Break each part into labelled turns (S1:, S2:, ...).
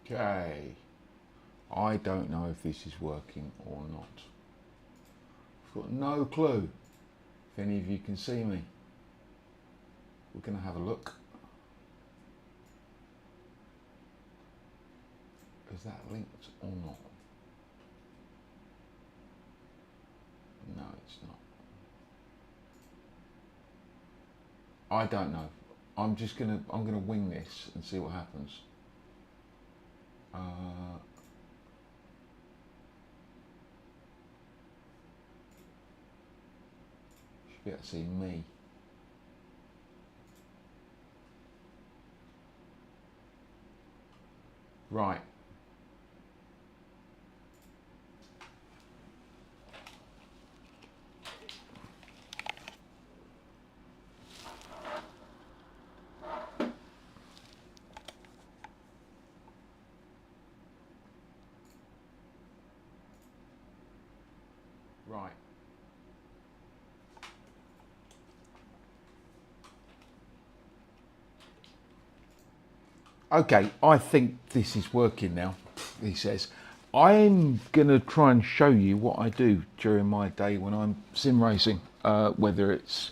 S1: Okay, I don't know if this is working or not. I've got no clue if any of you can see me. We're going to have a look. Is that linked or not? No, it's not. I don't know. I'm gonna wing this and see what happens. Should be able to see me. Right. Right. Okay, I think this is working now, he says. I'm going to try and show you what I do during my day when I'm sim racing, whether it's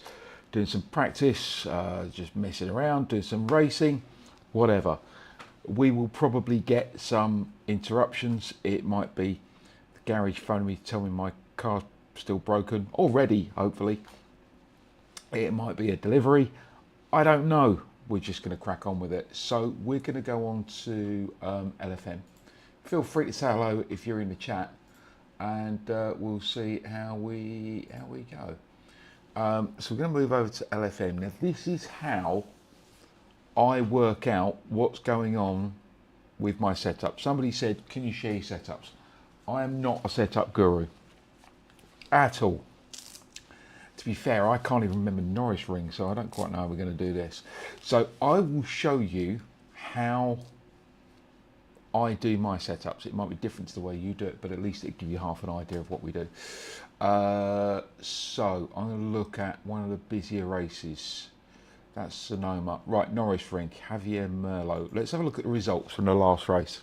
S1: doing some practice, just messing around, doing some racing, whatever. We will probably get some interruptions. It might be the garage phoning me to tell me my car's still broken, already, hopefully. It might be a delivery. I don't know. We're just going to crack on with it. So we're going to go on to LFM. Feel free to say hello if you're in the chat, and we'll see how we go. So we're going to move over to LFM. Now this is how I work out what's going on with my setup. Somebody said, can you share your setups? I am not a setup guru at all. To be fair, I can't even remember Norris ring, so I don't quite know how we're going to do this. So I will show you how I do my setups. It might be different to the way you do it, but at least it'll give you half an idea of what we do. So I'm going to look at one of the busier races. That's Sonoma. Right, Norris Rink, Javier Merlot. Let's have a look at the results from the last race.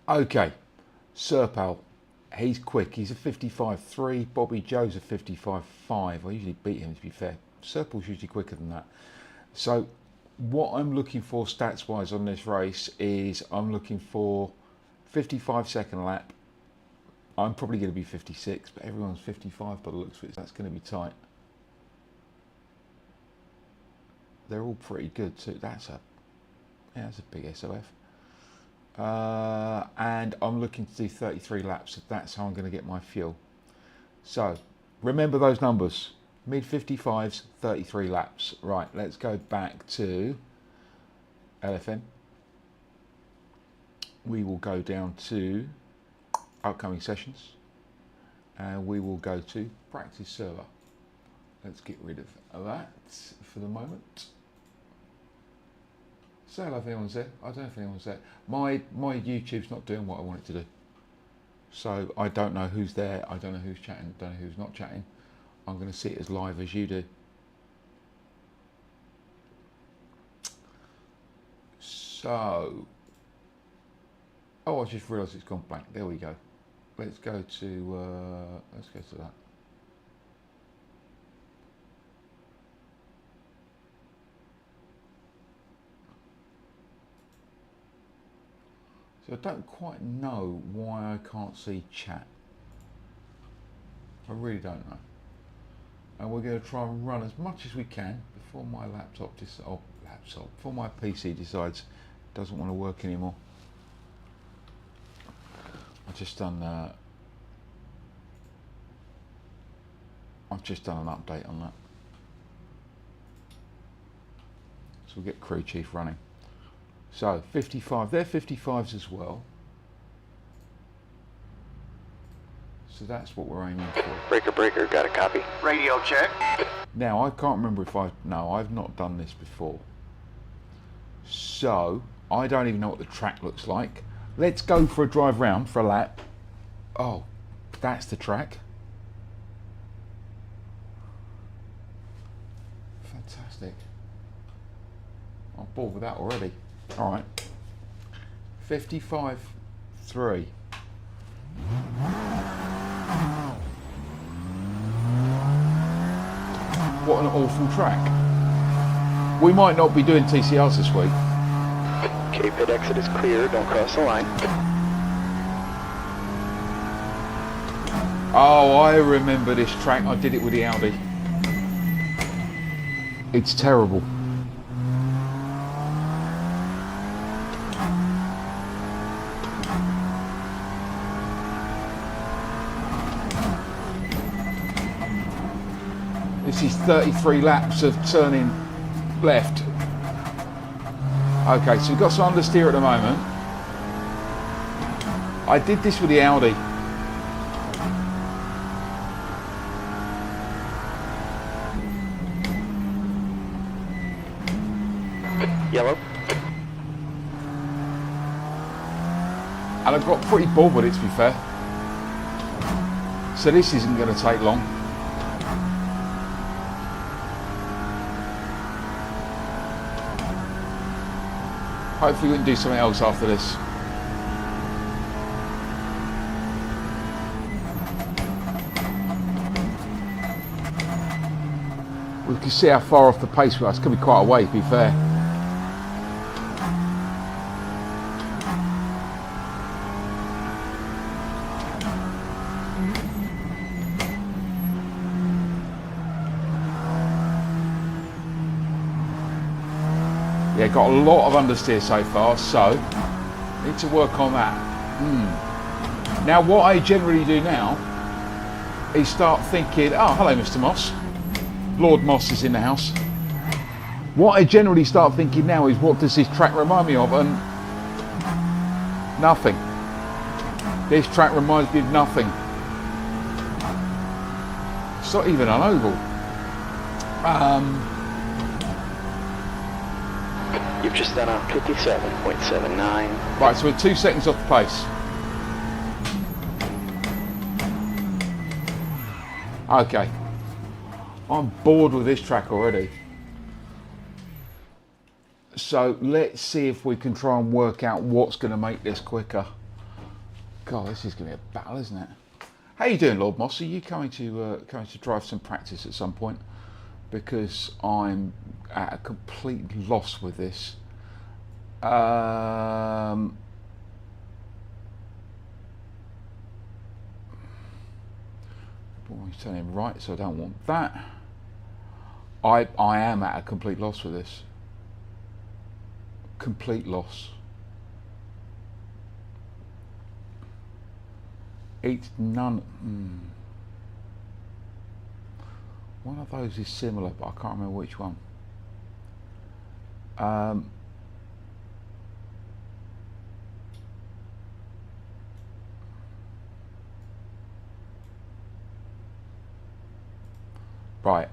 S1: Okay, Serpal. He's quick. He's a 55.3. Bobby Joe's a 55.5. I usually beat him, to be fair. Serpal's usually quicker than that. So what I'm looking for stats-wise on this race is I'm looking for 55-second lap. I'm probably going to be 56, but everyone's 55 by the looks of it. That's going to be tight. They're all pretty good too. That's a big SOF. And I'm looking to do 33 laps. That's how I'm going to get my fuel. So remember those numbers: mid 55s, 33 laps. Right, let's go back to LFM. We will go down to upcoming sessions, and we will go to practice server. Let's get rid of that for the moment. Say hello if anyone's there. I don't know if anyone's there. My YouTube's not doing what I want it to do. So I don't know who's there. I don't know who's chatting. Don't know who's not chatting. I'm going to see it as live as you do. So, oh, I just realised it's gone blank. There we go. Let's go to that. So I don't quite know why I can't see chat. I really don't know. And we're going to try and run as much as we can before my before my PC decides it doesn't want to work anymore. I've just done an update on that. So we'll get crew chief running. So 55, they're 55s as well. So that's what we're aiming for.
S2: Breaker, got a copy. Radio check.
S1: Now I can't remember if I've not done this before. So I don't even know what the track looks like. Let's go for a drive round for a lap. Oh, that's the track. Fantastic. I'm bored with that already. All right, 55.3. What an awful track. We might not be doing TCRs this week.
S2: Okay, pit exit is clear. Don't cross the line.
S1: Oh, I remember this track. I did it with the Audi. It's terrible. This is 33 laps of turning left. Okay, so we've got some understeer at the moment. I did this with the Audi.
S2: Yellow.
S1: And I got pretty bored with it, to be fair. So this isn't going to take long. Hopefully we can do something else after this. We can see how far off the pace we are. It's going to be quite a way, to be fair. Yeah, got a lot of understeer so far, so need to work on that. Now what I generally do now is start thinking, oh hello Mr. Moss. Lord Moss is in the house. What I generally start thinking now is, what does this track remind me of? And nothing. This track reminds me of nothing. It's not even an oval.
S2: You've just done a 57.79.
S1: Right, so we're 2 seconds off the pace. Okay. I'm bored with this track already. So let's see if we can try and work out what's going to make this quicker. God, this is going to be a battle, isn't it? How you doing, Lord Moss? Are you coming to drive some practice at some point? Because I'm at a complete loss with this. He's turning right, so I don't want that. I am at a complete loss with this. Complete loss. It's none. One of those is similar, but I can't remember which one. Right.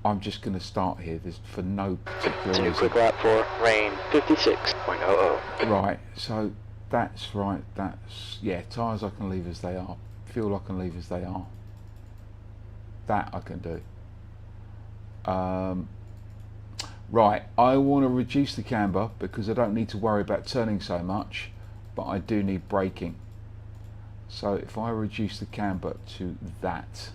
S1: I'm just going to start here. There's for no particular reason.
S2: Quick lap for rain 56.00.
S1: Right. So that's right. That's yeah. Tyres I can leave as they are. Fuel I can leave as they are. That I can do. Right, I want to reduce the camber because I don't need to worry about turning so much, but I do need braking. So if I reduce the camber to that,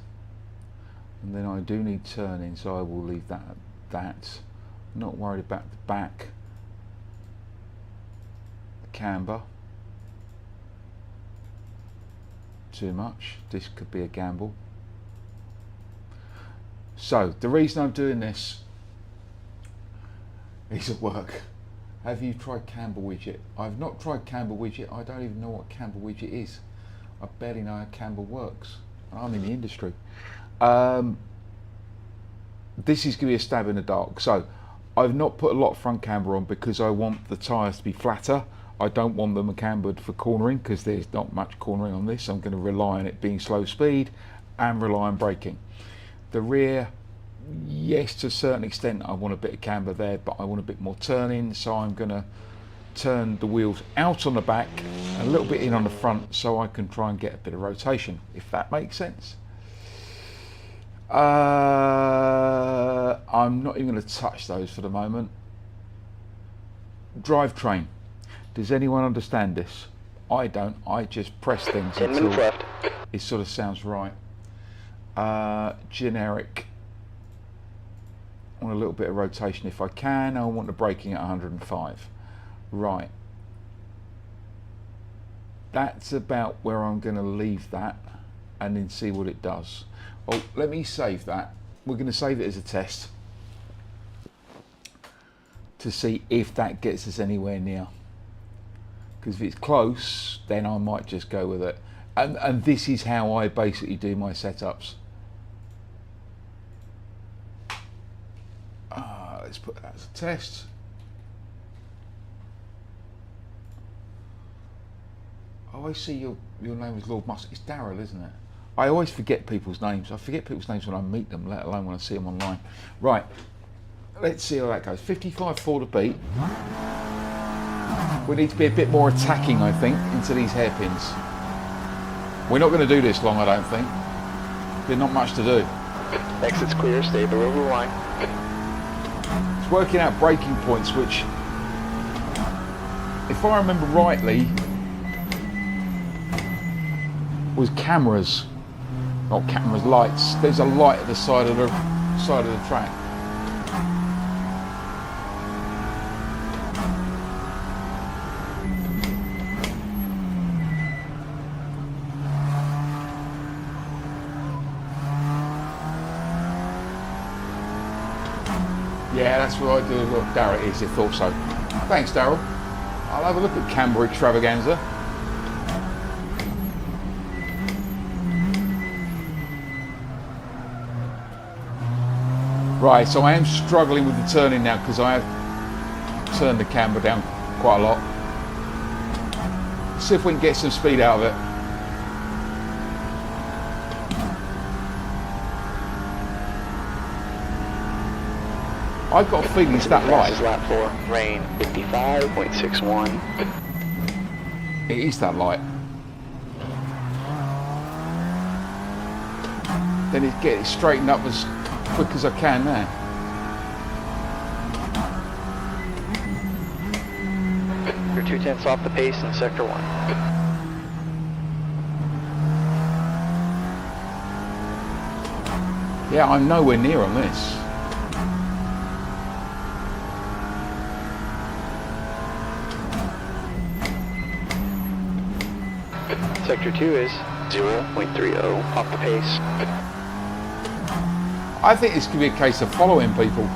S1: and then I do need turning, so I will leave that at that. Not worried about the back camber too much. This could be a gamble. So the reason I'm doing this is at work. Have you tried camber widget? I've not tried camber widget. I don't even know what camber widget is. I barely know how camber works. I'm in the industry. This is going to be a stab in the dark. So I've not put a lot of front camber on because I want the tyres to be flatter. I don't want them cambered for cornering because there's not much cornering on this. I'm going to rely on it being slow speed and rely on braking. The rear, yes, to a certain extent I want a bit of camber there, but I want a bit more turning, so I'm going to turn the wheels out on the back, a little bit in on the front, so I can try and get a bit of rotation, if that makes sense. I'm not even going to touch those for the moment. Drivetrain. Does anyone understand this? I don't. I just press things
S2: 10 minutes
S1: until
S2: left.
S1: it sort of sounds right. Generic. I want a little bit of rotation if I can. I want the braking at 105. Right. That's about where I'm going to leave that and then see what it does. Oh, let me save that. We're going to save it as a test to see if that gets us anywhere near. Because if it's close, then I might just go with it. And this is how I basically do my setups. Let's put that as a test. Oh, I see your name is Lord Musk. It's Darryl, isn't it? I always forget people's names. I forget people's names when I meet them, let alone when I see them online. Right, let's see how that goes. 55.4 to beat. We need to be a bit more attacking, I think, into these hairpins. We're not going to do this long, I don't think. There's not much to do.
S2: Exit's clear, stay below the line.
S1: It's working out braking points, which, if I remember rightly, was cameras. Not cameras, lights. There's a light at the side of the track. Yeah, that's what I do. Look, Darryl is. I thought so. Thanks, Darryl. I'll have a look at Camber Extravaganza. Right, so I am struggling with the turning now because I have turned the camber down quite a lot. See if we can get some speed out of it. I've got a feeling it's that light.
S2: Lap 4, rain 55.61.
S1: It is that light. Then it get it straightened up as quick as I can there.
S2: You're 2/10 off the pace in sector 1.
S1: Yeah, I'm nowhere near on this.
S2: Sector 2 is 0.30 off the pace.
S1: I think this could be a case of following people.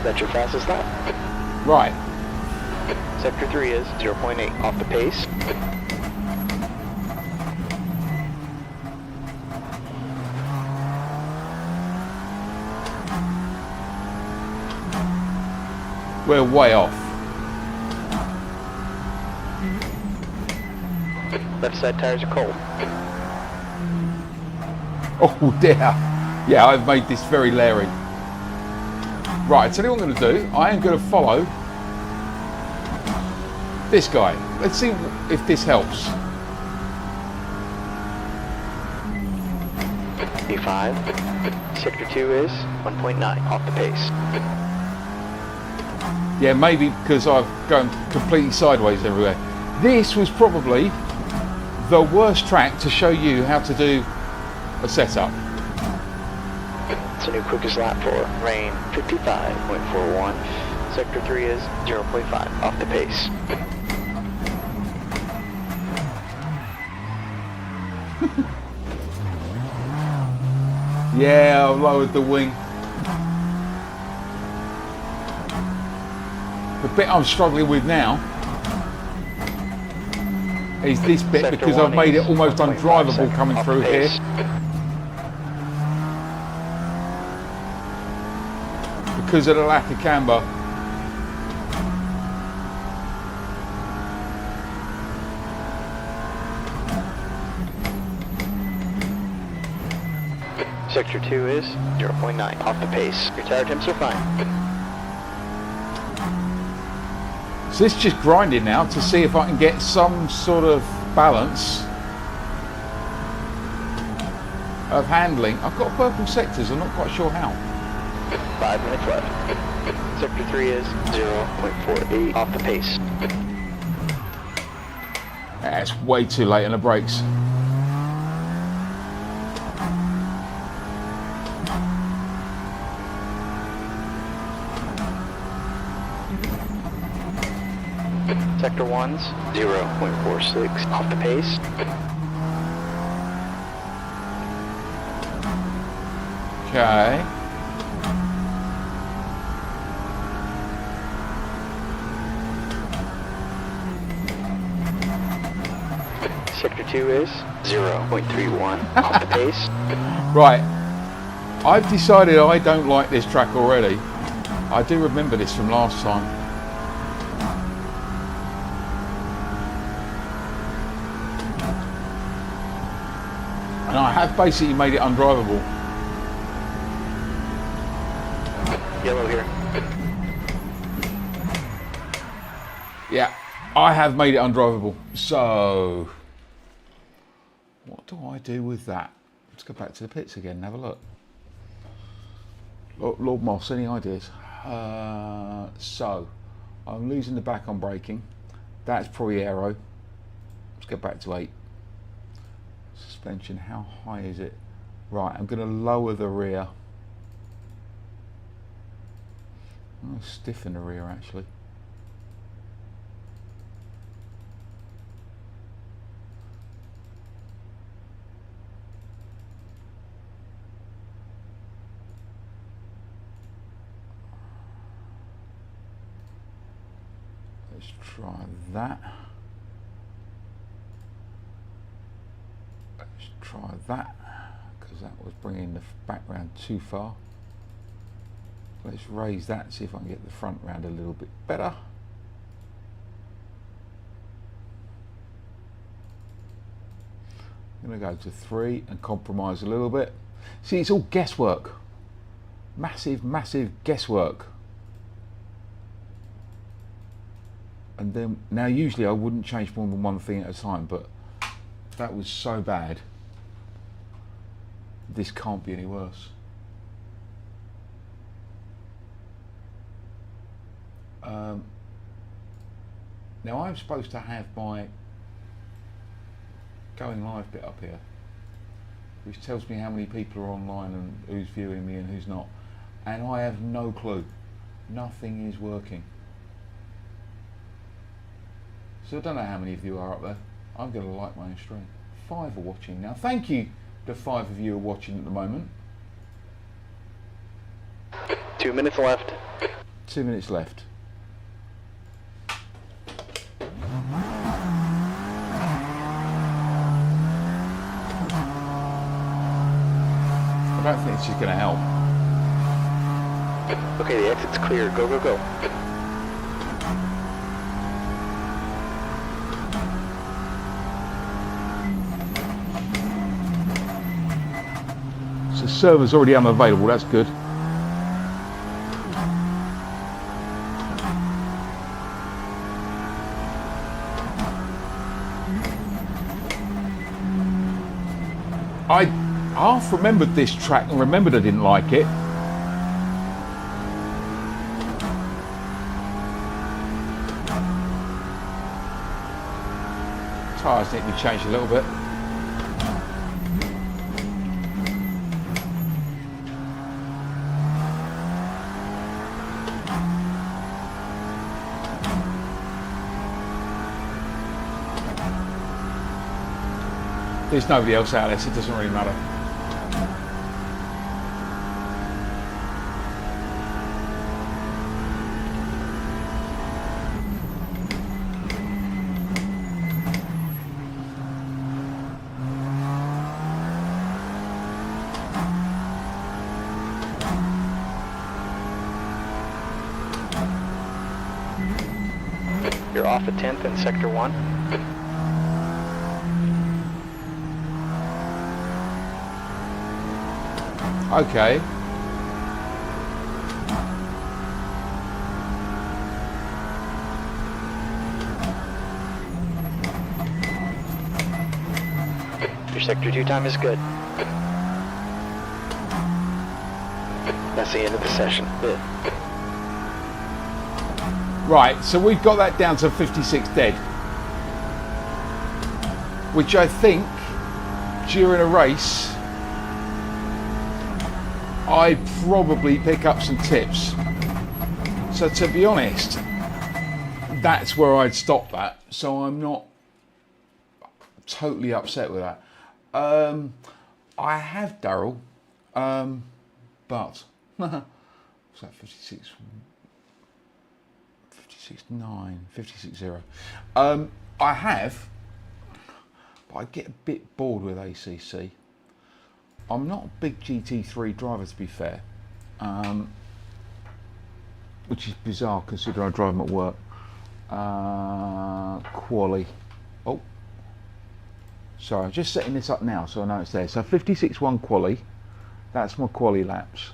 S2: That's your fastest lap.
S1: Right.
S2: Sector 3 is 0.8 off the pace.
S1: We're way off.
S2: Left side tires are cold.
S1: Oh dear. Yeah, I've made this very leery. Right, I tell you what I'm going to do. I am going to follow this guy. Let's see if this helps.
S2: B5. Sector 2 is 1.9 off the pace.
S1: Yeah, maybe because I've gone completely sideways everywhere. This was probably the worst track to show you how to do a setup.
S2: It's a new quickest lap for rain 55.41. Sector 3 is 0.5 off the pace.
S1: Yeah, I've lowered the wing. The bit I'm struggling with now is this bit
S2: Sector
S1: because I've
S2: 1
S1: made it
S2: is
S1: almost
S2: 1.5
S1: undrivable coming
S2: off
S1: through
S2: the
S1: here
S2: pace.
S1: because of the lack of camber.
S2: Sector 2 is 0.9 off the pace. Your tire temps are fine.
S1: So it's just grinding now to see if I can get some sort of balance of handling. I've got purple sectors, I'm not quite sure how.
S2: 5 minutes left. Sector 3 is 0.48 off the pace.
S1: It's way too late on the brakes.
S2: Sector 1's 0.46 off the pace.
S1: Okay.
S2: Sector 2 is 0.31 off the pace.
S1: Right. I've decided I don't like this track already. I do remember this from last time. And I have basically made it undrivable.
S2: Yellow here.
S1: Yeah, I have made it undrivable. So, what do I do with that? Let's go back to the pits again and have a look. Lord Moss, any ideas? So, I'm losing the back on braking. That's probably aero. Let's go back to 8. Suspension, how high is it? Right, I'm going to lower the rear. I'm going to stiffen the rear actually. Let's try that. Let's try that, because that was bringing the background too far. Let's raise that, see if I can get the front round a little bit better. I'm going to go to 3 and compromise a little bit. See, it's all guesswork. Massive, massive guesswork. And then, now usually I wouldn't change more than one thing at a time, but that was so bad. This can't be any worse. Now I'm supposed to have my going live bit up here, which tells me how many people are online and who's viewing me and who's not. And I have no clue. Nothing is working. So I don't know how many of you are up there. I'm going to like my own stream. 5 are watching now. Thank you to 5 of you who are watching at the moment.
S2: 2 minutes left.
S1: 2 minutes left. I don't think this is going to help.
S2: Okay, the exit's clear. Go, go, go.
S1: So server's already unavailable, that's good. I half remembered this track and remembered I didn't like it. Tyres need to be changed a little bit. There's nobody else out there, so it doesn't really matter.
S2: You're off at 10th in Sector 1.
S1: Okay.
S2: Your Sector 2 time is good. That's the end of the session.
S1: Right, so we've got that down to 56 dead, which I think during a race I'd probably pick up some tips. So to be honest, that's where I'd stop that. So I'm not totally upset with that. I have Darryl, but what's that, 56, 56.9, 56.0. I have, but I get a bit bored with ACC. I'm not a big GT3 driver, to be fair, which is bizarre considering I drive them at work. Quali. Oh, sorry, I'm just setting this up now so I know it's there. So 56.1 quali, that's my quali laps.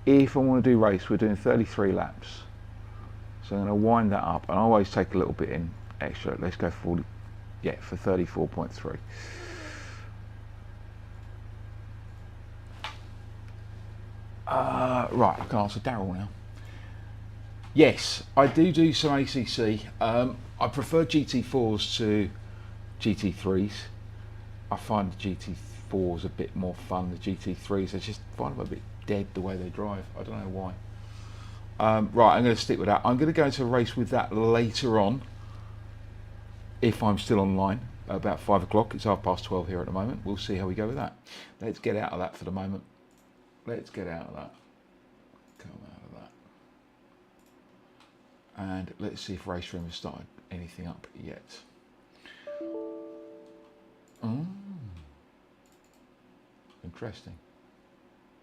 S1: If I want to do race, we're doing 33 laps. So I'm going to wind that up, and I always take a little bit in extra. Let's go for 34.3. Right, I can answer Darryl now. Yes, I do some ACC. I prefer GT4s to GT3s. I find the GT4s a bit more fun. The GT3s, I just find them a bit dead the way they drive. I don't know why. Right, I'm going to stick with that. I'm going to go into a race with that later on, if I'm still online, about 5 o'clock. It's 12:30 here at the moment. We'll see how we go with that. Let's get out of that for the moment. Let's get out of that. Come out of that. And let's see if Race Room has started anything up yet. Interesting.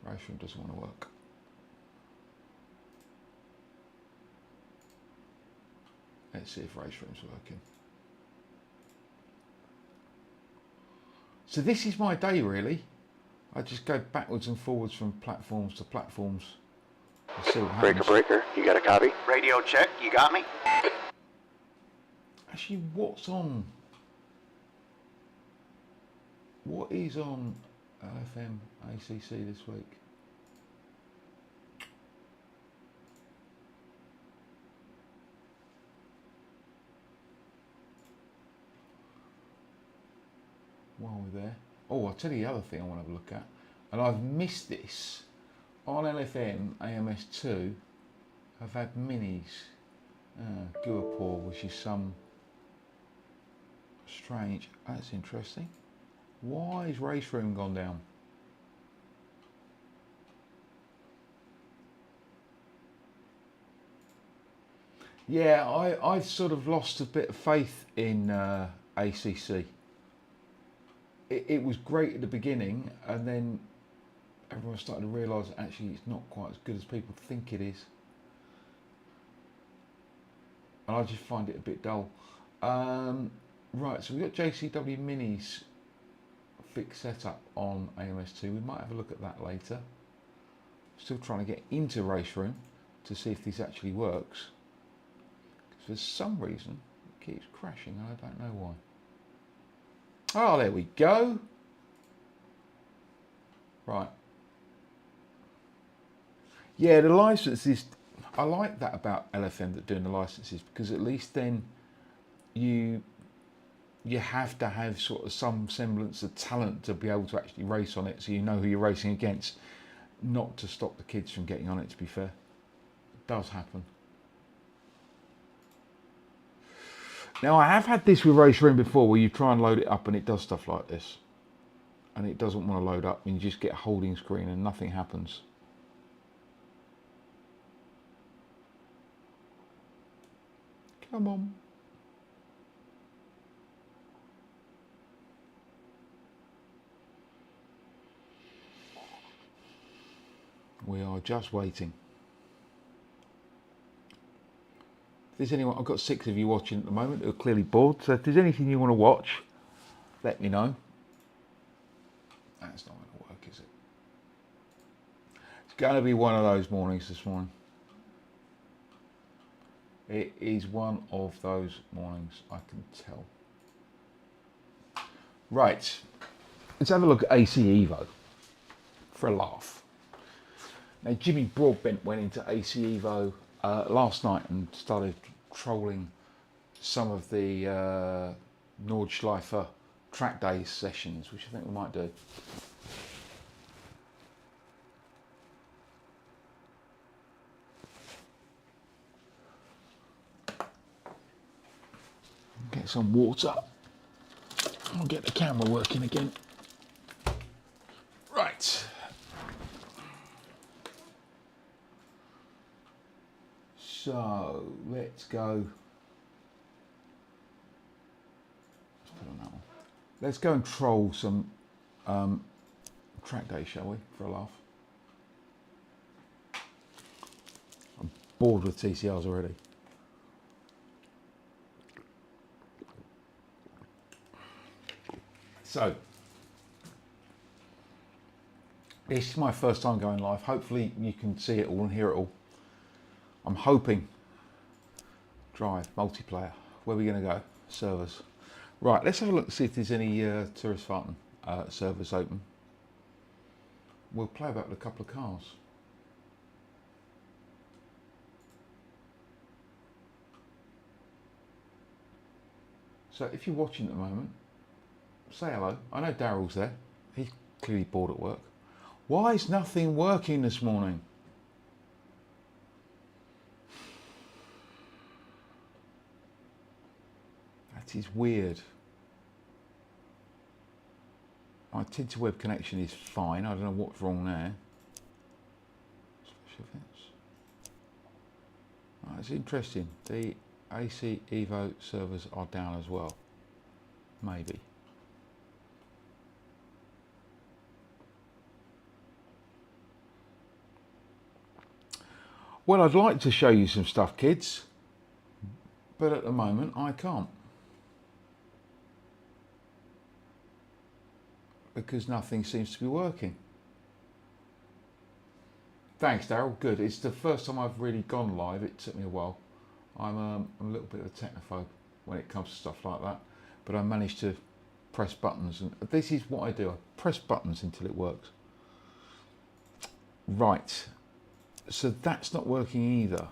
S1: Race Room doesn't want to work. Let's see if Race Room's working. So this is my day, really. I just go backwards and forwards from platforms to platforms. And see what happens.
S2: Breaker, you got a copy?
S3: Radio check, you got me?
S1: Actually, what's on? What is on LFM ACC this week? While we're there. Oh, I'll tell you the other thing I want to have a look at. And I've missed this. On LFM, AMS2, I've had minis. Guapore, which is some strange. That's interesting. Why is Race Room gone down? Yeah, I've sort of lost a bit of faith in ACC. It was great at the beginning, and then everyone started to realise that actually it's not quite as good as people think it is. And I just find it a bit dull. Right, so we've got JCW Minis fixed setup on AMS2. We might have a look at that later. Still trying to get into Race Room to see if this actually works. Because for some reason it keeps crashing and I don't know why. Oh, there we go. Right. Yeah, the licenses, I like that about LFM that doing the licenses, because at least then you have to have sort of some semblance of talent to be able to actually race on it, so you know who you're racing against. Not to stop the kids from getting on it, to be fair. It does happen. Now, I have had this with Race Room before, where you try and load it up and it does stuff like this. And it doesn't want to load up, and you just get a holding screen and nothing happens. Come on. We are just waiting. If there's anyone, I've got 6 of you watching at the moment who are clearly bored, so if there's anything you want to watch, let me know. That's not going to work, is it? It's going to be one of those mornings this morning. It is one of those mornings, I can tell. Right, let's have a look at AC Evo for a laugh. Now Jimmy Broadbent went into AC Evo last night and started trolling some of the Nordschleifer track day sessions, which I think we might do. Get some water. I'll get the camera working again. Right. So let's go. Let's put on that one. Let's go and troll some track day, shall we, for a laugh? I'm bored with TCRs already. So, this is my first time going live. Hopefully you can see it all and hear it all. I'm hoping. Drive, multiplayer. Where are we going to go? Servers. Right, let's have a look and see if there's any Tourisfahrten servers open. We'll play about with a couple of cars. So if you're watching at the moment, say hello. I know Daryl's there. He's clearly bored at work. Why is nothing working this morning? That is weird. My Tinterweb connection is fine. I don't know what's wrong there. It's interesting. The AC Evo servers are down as well. Maybe. Well, I'd like to show you some stuff, kids, but at the moment I can't. Because nothing seems to be working. Thanks, Daryl. Good. It's the first time I've really gone live. It took me a while. I'm a little bit of a technophobe when it comes to stuff like that, but I managed to press buttons, and this is what I do. I press buttons until it works. Right. So that's not working either.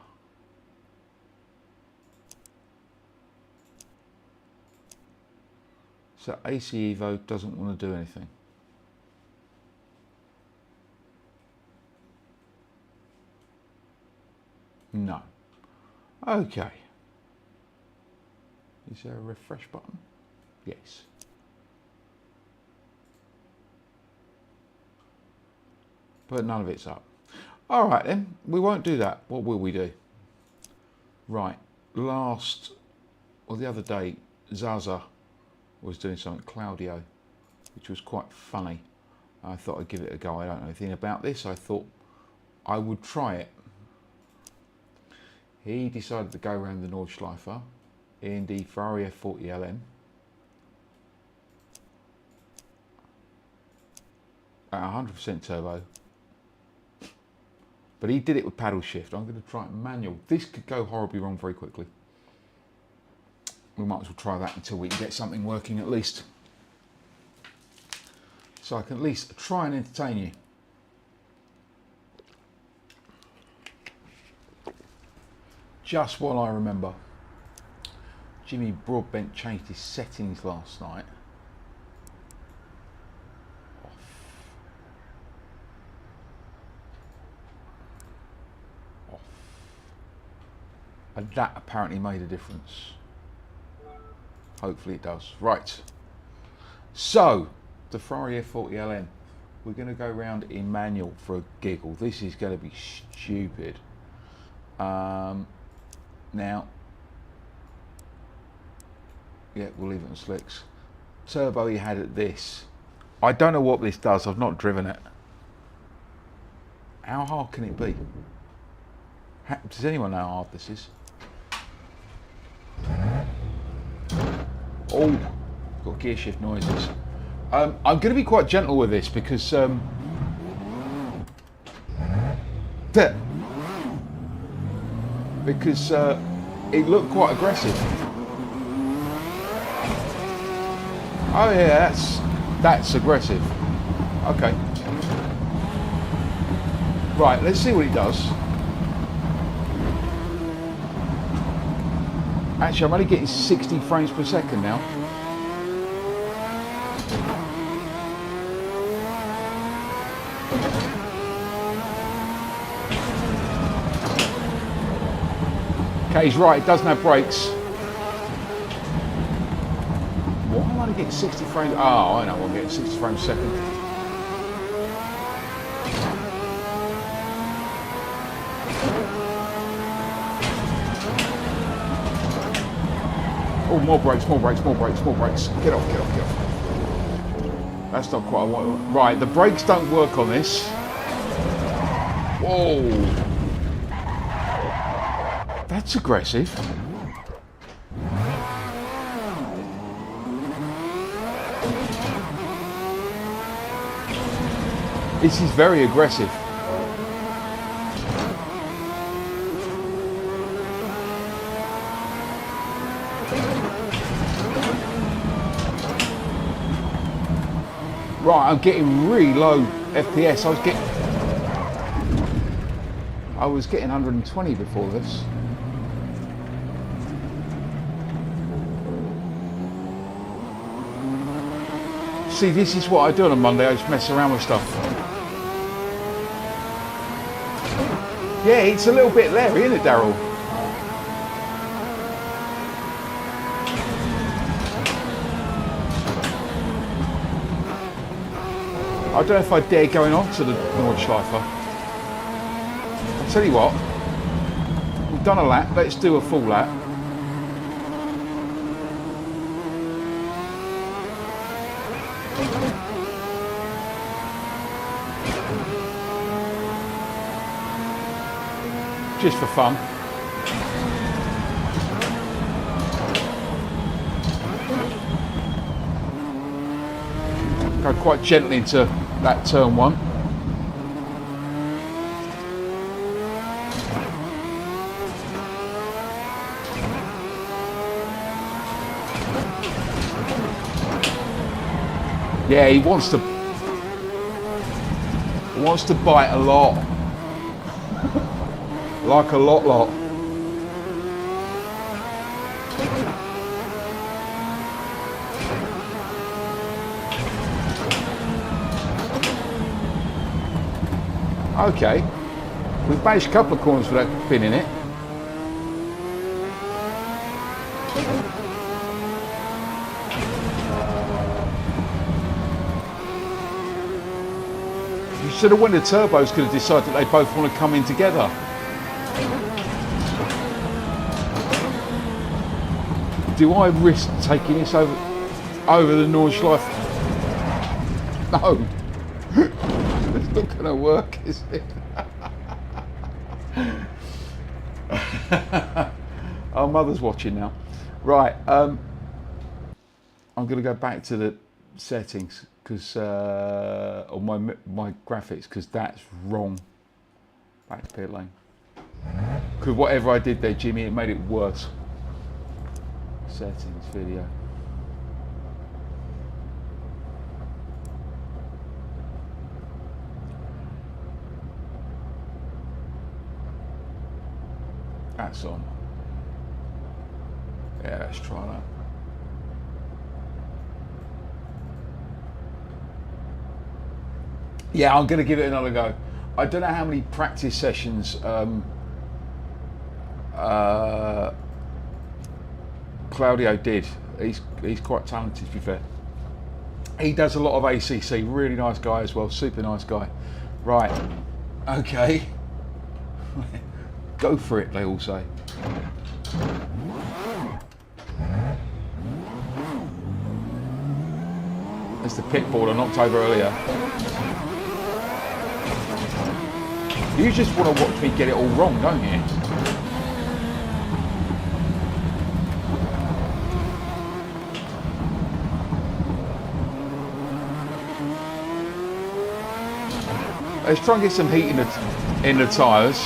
S1: So AC Evo doesn't want to do anything. No. Okay. Is there a refresh button? Yes. But none of it's up. All right then, we won't do that. What will we do? Right, the other day, Zaza was doing something, Claudio, which was quite funny. I thought I'd give it a go. I don't know anything about this. I thought I would try it. He decided to go around the Nordschleifer in the Ferrari F40 LM at 100% turbo. But he did it with paddle shift. I'm going to try it manual. This could go horribly wrong very quickly. We might as well try that until we can get something working at least. So I can at least try and entertain you. Just while I remember, Jimmy Broadbent changed his settings last night. And that apparently made a difference. Hopefully it does. Right. So, the Ferrari F40 LM. We're going to go around in manual for a giggle. This is going to be stupid. Now, yeah, we'll leave it on slicks. Turbo he had at this. I don't know what this does. I've not driven it. How hard can it be? Does anyone know how hard this is? Oh, got gear shift noises. I'm going to be quite gentle with this because it looked quite aggressive. Oh yeah, that's aggressive. Okay. Right, let's see what it does. Actually, I'm only getting 60 frames per second now. Okay, he's right, it doesn't have brakes. Why am I only getting 60 frames? Oh, I know, I'm getting 60 frames a second. Oh, more brakes, more brakes, more brakes, more brakes. Get off, get off, get off. That's not quite what I want. Right, the brakes don't work on this. Whoa. That's aggressive. This is very aggressive. Right, I'm getting really low FPS. I was getting 120 before this. See, this is what I do on a Monday. I just mess around with stuff. Yeah, it's a little bit Larry, isn't it, Daryl? I don't know if I dare going on to the Nordschleifer. I'll tell you what, we've done a lap, let's do a full lap. Just for fun. Go quite gently into that turn one. Yeah, he wants to bite a lot. Like a lot. Okay, we've managed a couple of corners without pin in it. You should have, when the turbos could have decided that they both want to come in together. Do I risk taking this over the Nordschleife? No. It's not going to work, is it? Our mother's watching now. Right, I'm going to go back to the settings because or my graphics, because that's wrong. Back to pit lane. Because whatever I did there, Jimmy, it made it worse. Settings, video. That's on. Yeah, let's try that. Yeah, I'm going to give it another go. I don't know how many practice sessions Claudio did. He's quite talented, to be fair. He does a lot of ACC. Really nice guy as well. Super nice guy. Right. Okay. Go for it, they all say. That's the pit board I knocked over earlier. You just want to watch me get it all wrong, don't you? Let's try and get some heat in the tyres.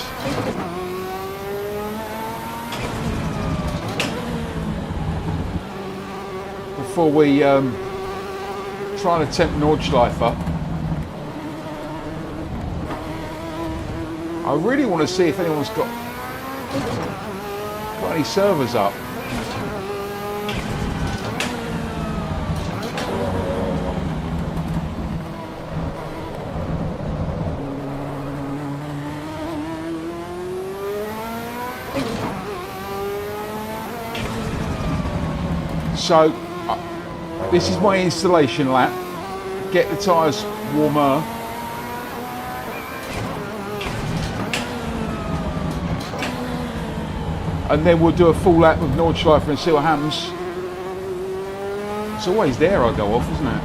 S1: Before we try and attempt Nordschleifer. I really want to see if anyone's got any servers up. So this is my installation lap. Get the tyres warmer. And then we'll do a full lap with Nordschleifer and see what happens. It's always there I go off, isn't it?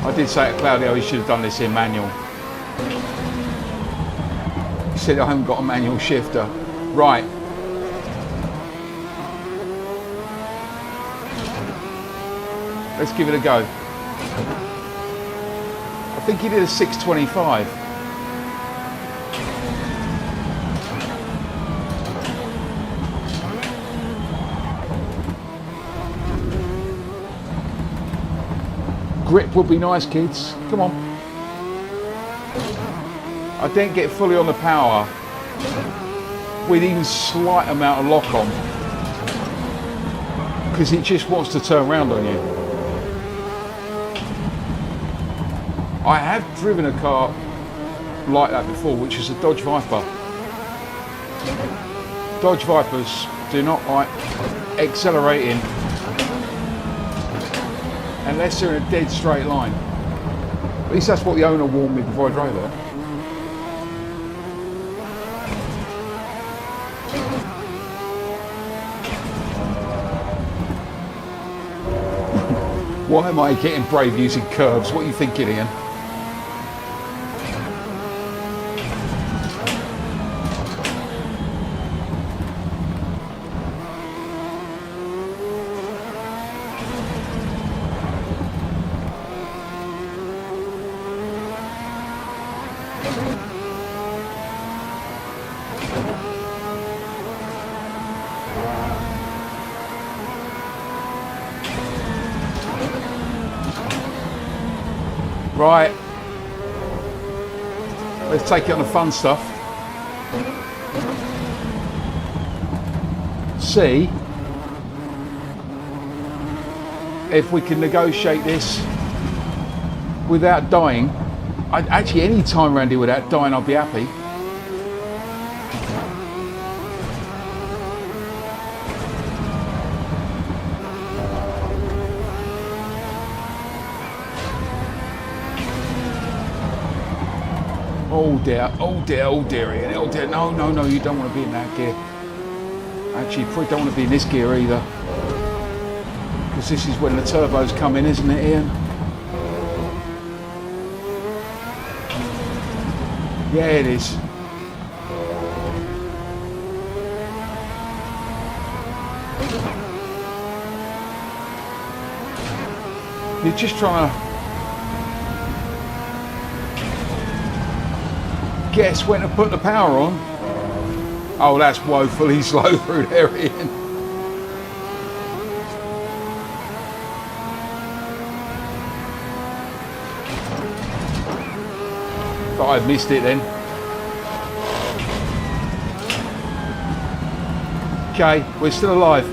S1: I did say to Claudio he should have done this in manual. He said I haven't got a manual shifter. Right. Let's give it a go. I think he did a 625. Grip would be nice, kids. Come on. I didn't get fully on the power with even slight amount of lock on because it just wants to turn around on you. I have driven a car like that before, which is a Dodge Viper. Dodge Vipers do not like accelerating unless they're in a dead straight line. At least that's what the owner warned me before I drove it. Why am I getting brave using curves? What are you thinking, Ian? Right, let's take it on the fun stuff. See if we can negotiate this without dying. Actually, any time around here without dying, I'll be happy. Oh dear, oh dear, oh dear, Ian, oh dear. No, no, no, you don't want to be in that gear. Actually, you probably don't want to be in this gear either. Because this is when the turbos come in, isn't it, Ian? Yeah, it is. You're just trying to guess when to put the power on. Oh, that's woefully slow through there, Ian. Thought I'd missed it then. Okay, we're still alive.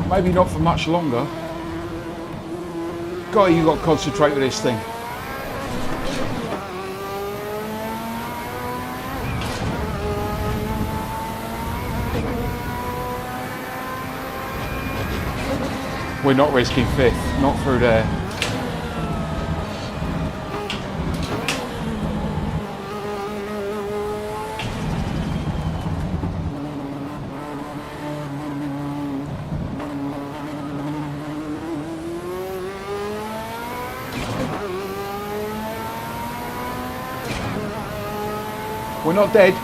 S1: Maybe not for much longer. God, you got to concentrate with this thing. We're not risking fifth, not through there. We're not dead.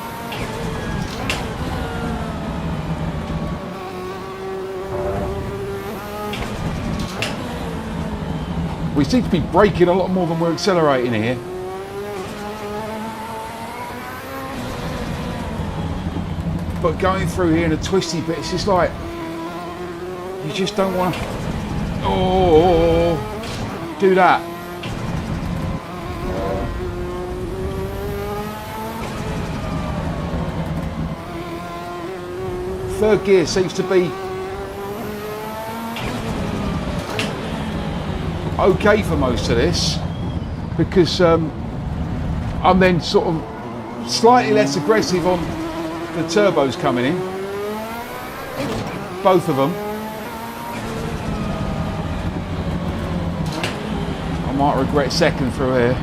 S1: We seem to be braking a lot more than we're accelerating here. But going through here in a twisty bit, it's just like, you just don't want to, do that. Third gear seems to be okay for most of this, because I'm then sort of slightly less aggressive on the turbos coming in, both of them. I might regret second through here.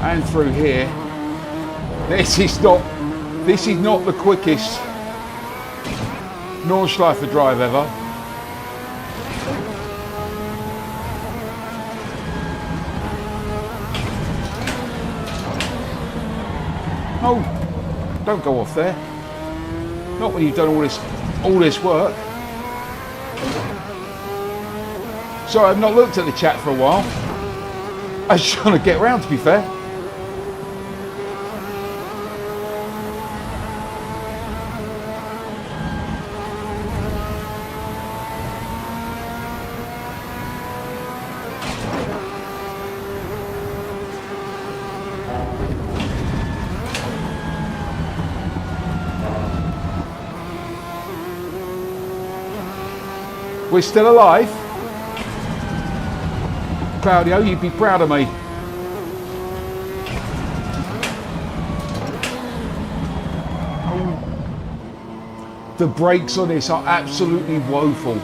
S1: And through here. This is not the quickest Nordschleifer drive ever. Oh, don't go off there. Not when you've done all this work. Sorry, I've not looked at the chat for a while. I was trying to get round, to be fair. We're still alive. Claudio, you'd be proud of me. Oh. The brakes on this are absolutely woeful.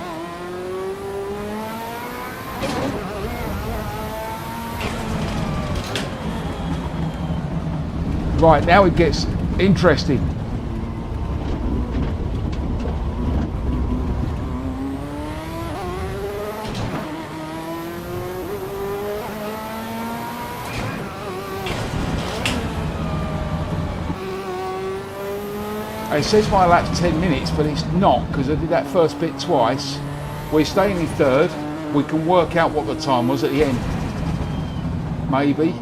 S1: Right, now it gets interesting. It says my lap's 10 minutes, but it's not, because I did that first bit twice. We're staying in third. We can work out what the time was at the end. Maybe.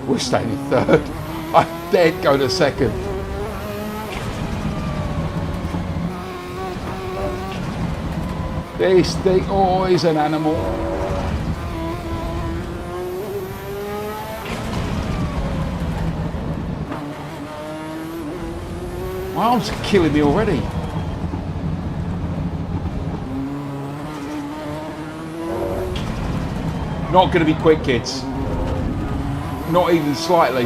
S1: We're staying in third. I dared go to second. This thing always an animal. My arms are killing me already. Not going to be quick, kids. Not even slightly.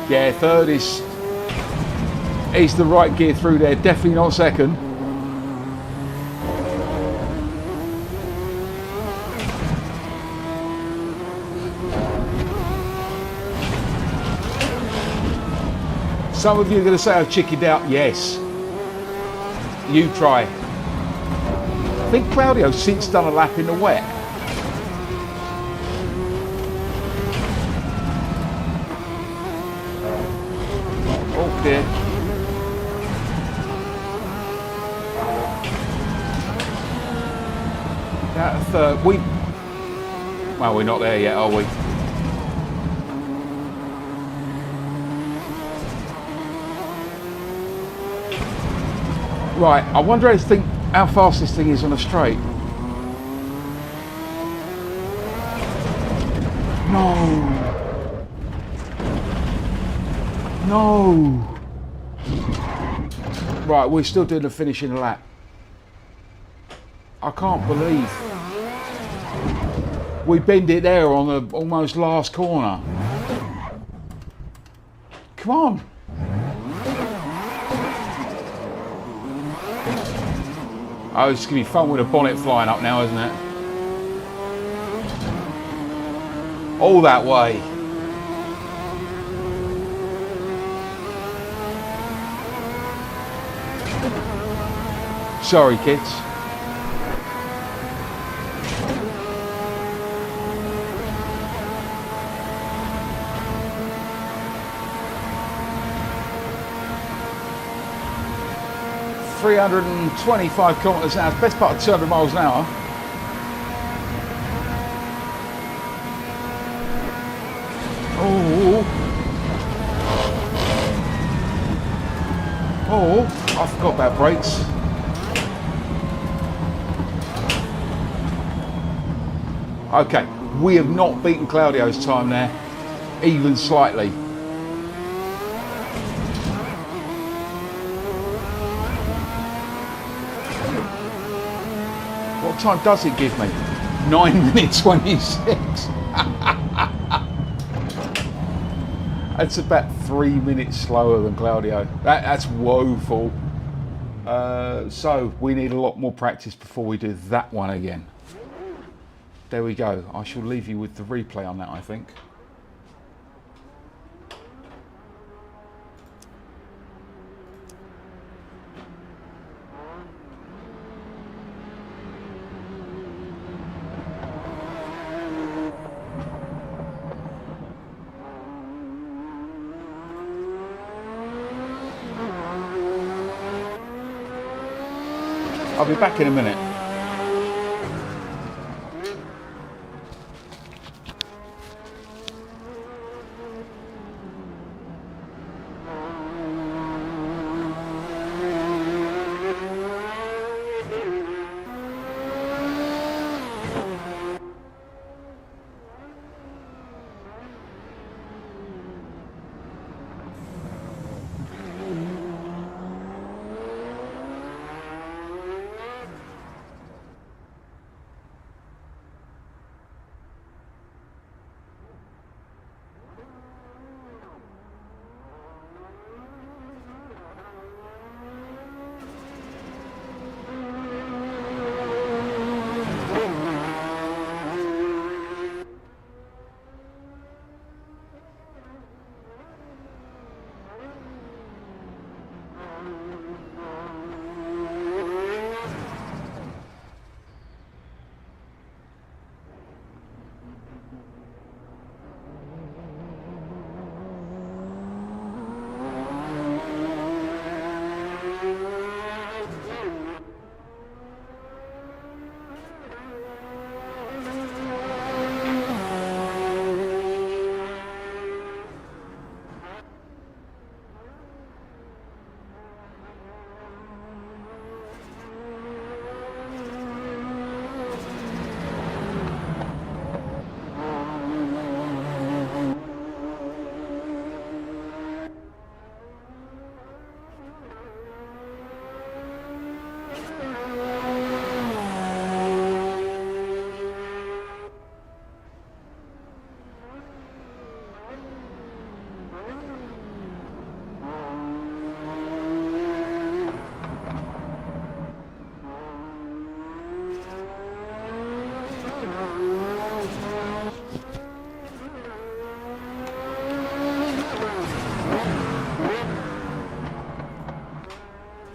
S1: Yeah, third is the right gear through there. Definitely not second. Some of you are going to say I've chickened out. Yes. You try. I think Claudio's since done a lap in the wet. Oh dear. Out of third. Well, we're not there yet, are we? Right, I wonder how fast this thing is on a straight. No. No. Right, we're still doing the finishing lap. I can't believe we bend it there on the almost last corner. Come on. Oh, it's going to be fun with a bonnet flying up now, isn't it? All that way. Sorry, kids. 325 kilometres an hour, best part of 200 miles an hour. Oh, I forgot about brakes. Okay, we have not beaten Claudio's time there, even slightly. What time does it give me? 9 minutes 26. That's about 3 minutes slower than Claudio. That's woeful. So we need a lot more practice before we do that one again. There we go. I shall leave you with the replay on that, I think. I'll be back in a minute.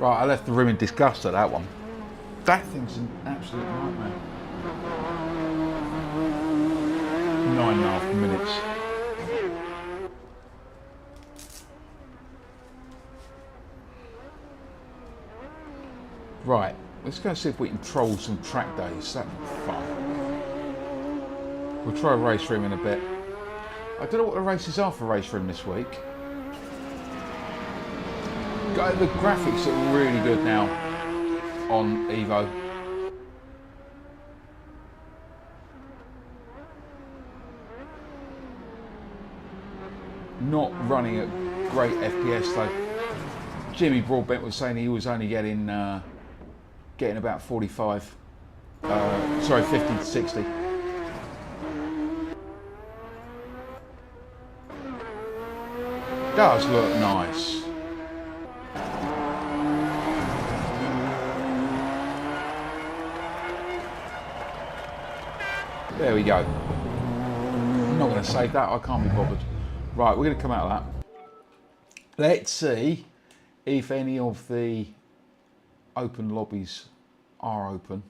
S1: Right, I left the room in disgust at that one. That thing's an absolute nightmare. 9.5 minutes. Right, let's go see if we can troll some track days. That'd be fun. We'll try a race room in a bit. I don't know what the races are for race room this week. The graphics are really good now on Evo. Not running at great FPS though. Jimmy Broadbent was saying he was only getting about 45, 50 to 60. Does look nice. There we go. I'm not going to save that, I can't be bothered. Right, we're going to come out of that. Let's see if any of the open lobbies are open,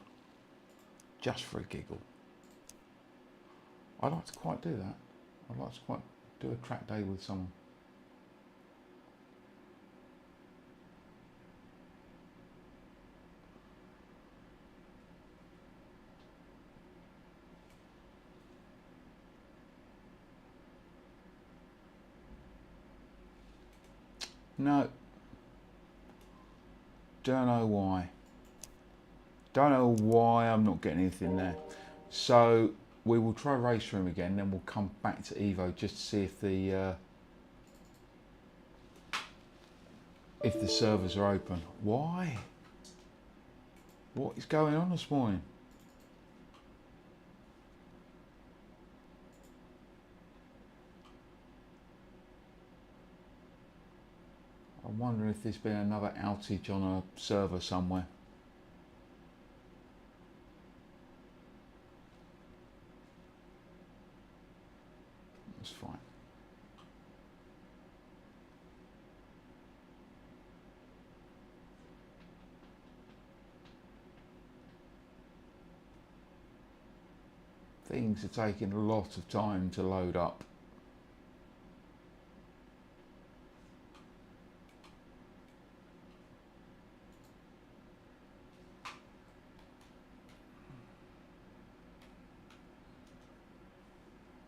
S1: just for a giggle. I'd like to quite do that. I'd like to quite do a track day with someone. No. Don't know why. Don't know why I'm not getting anything there. So we will try Race Room again, then we'll come back to Evo just to see if the servers are open. Why? What is going on this morning? I'm wondering if there's been another outage on a server somewhere. That's fine. Things are taking a lot of time to load up.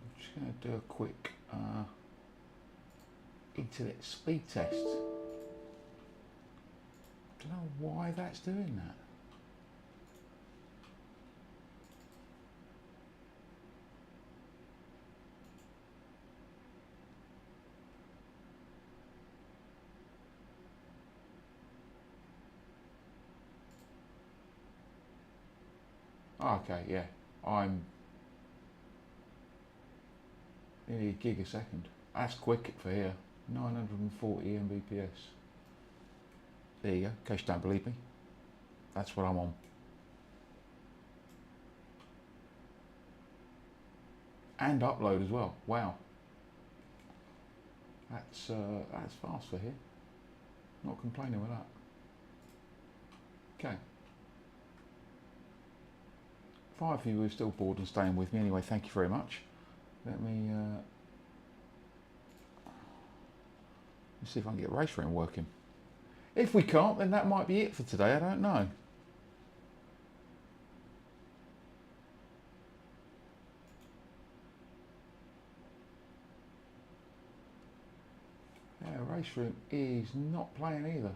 S1: I'm just going to do a quick internet speed test. Don't know why that's doing that. Okay, yeah, I'm nearly a gig a second. That's quick for here. 940 Mbps. There you go, in case you don't believe me. That's what I'm on. And upload as well. Wow. That's fast for here. Not complaining with that. Okay. 5 of you who are still bored and staying with me anyway, thank you very much. Let me let's see if I can get Race Room working. If we can't, then that might be it for today, I don't know. Yeah, Race Room is not playing either.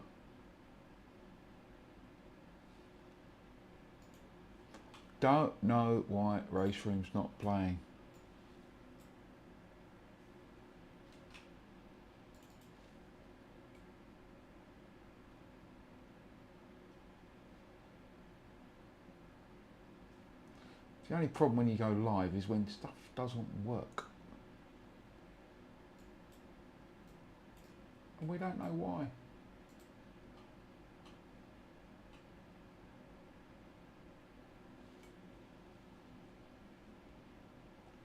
S1: Don't know why Race Room's not playing. The only problem when you go live is when stuff doesn't work. And we don't know why.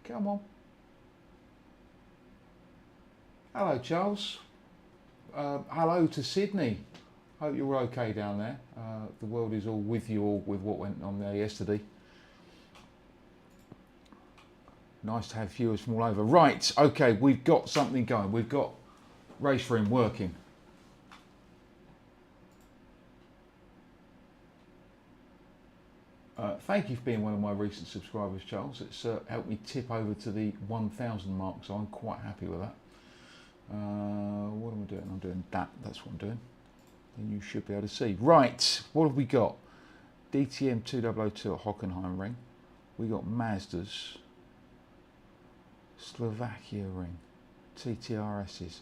S1: Come on. Hello, Charles. Hello to Sydney. Hope you're okay down there. The world is all with you all with what went on there yesterday. Nice to have viewers from all over. Right, okay, we've got something going. We've got Race Room working. Thank you for being one of my recent subscribers, Charles. It's helped me tip over to the 1,000 mark, so I'm quite happy with that. What am I doing? I'm doing that. That's what I'm doing. And you should be able to see. Right, what have we got? DTM 2002 at Hockenheim Ring. We got Mazdas. Slovakia Ring. TTRSs.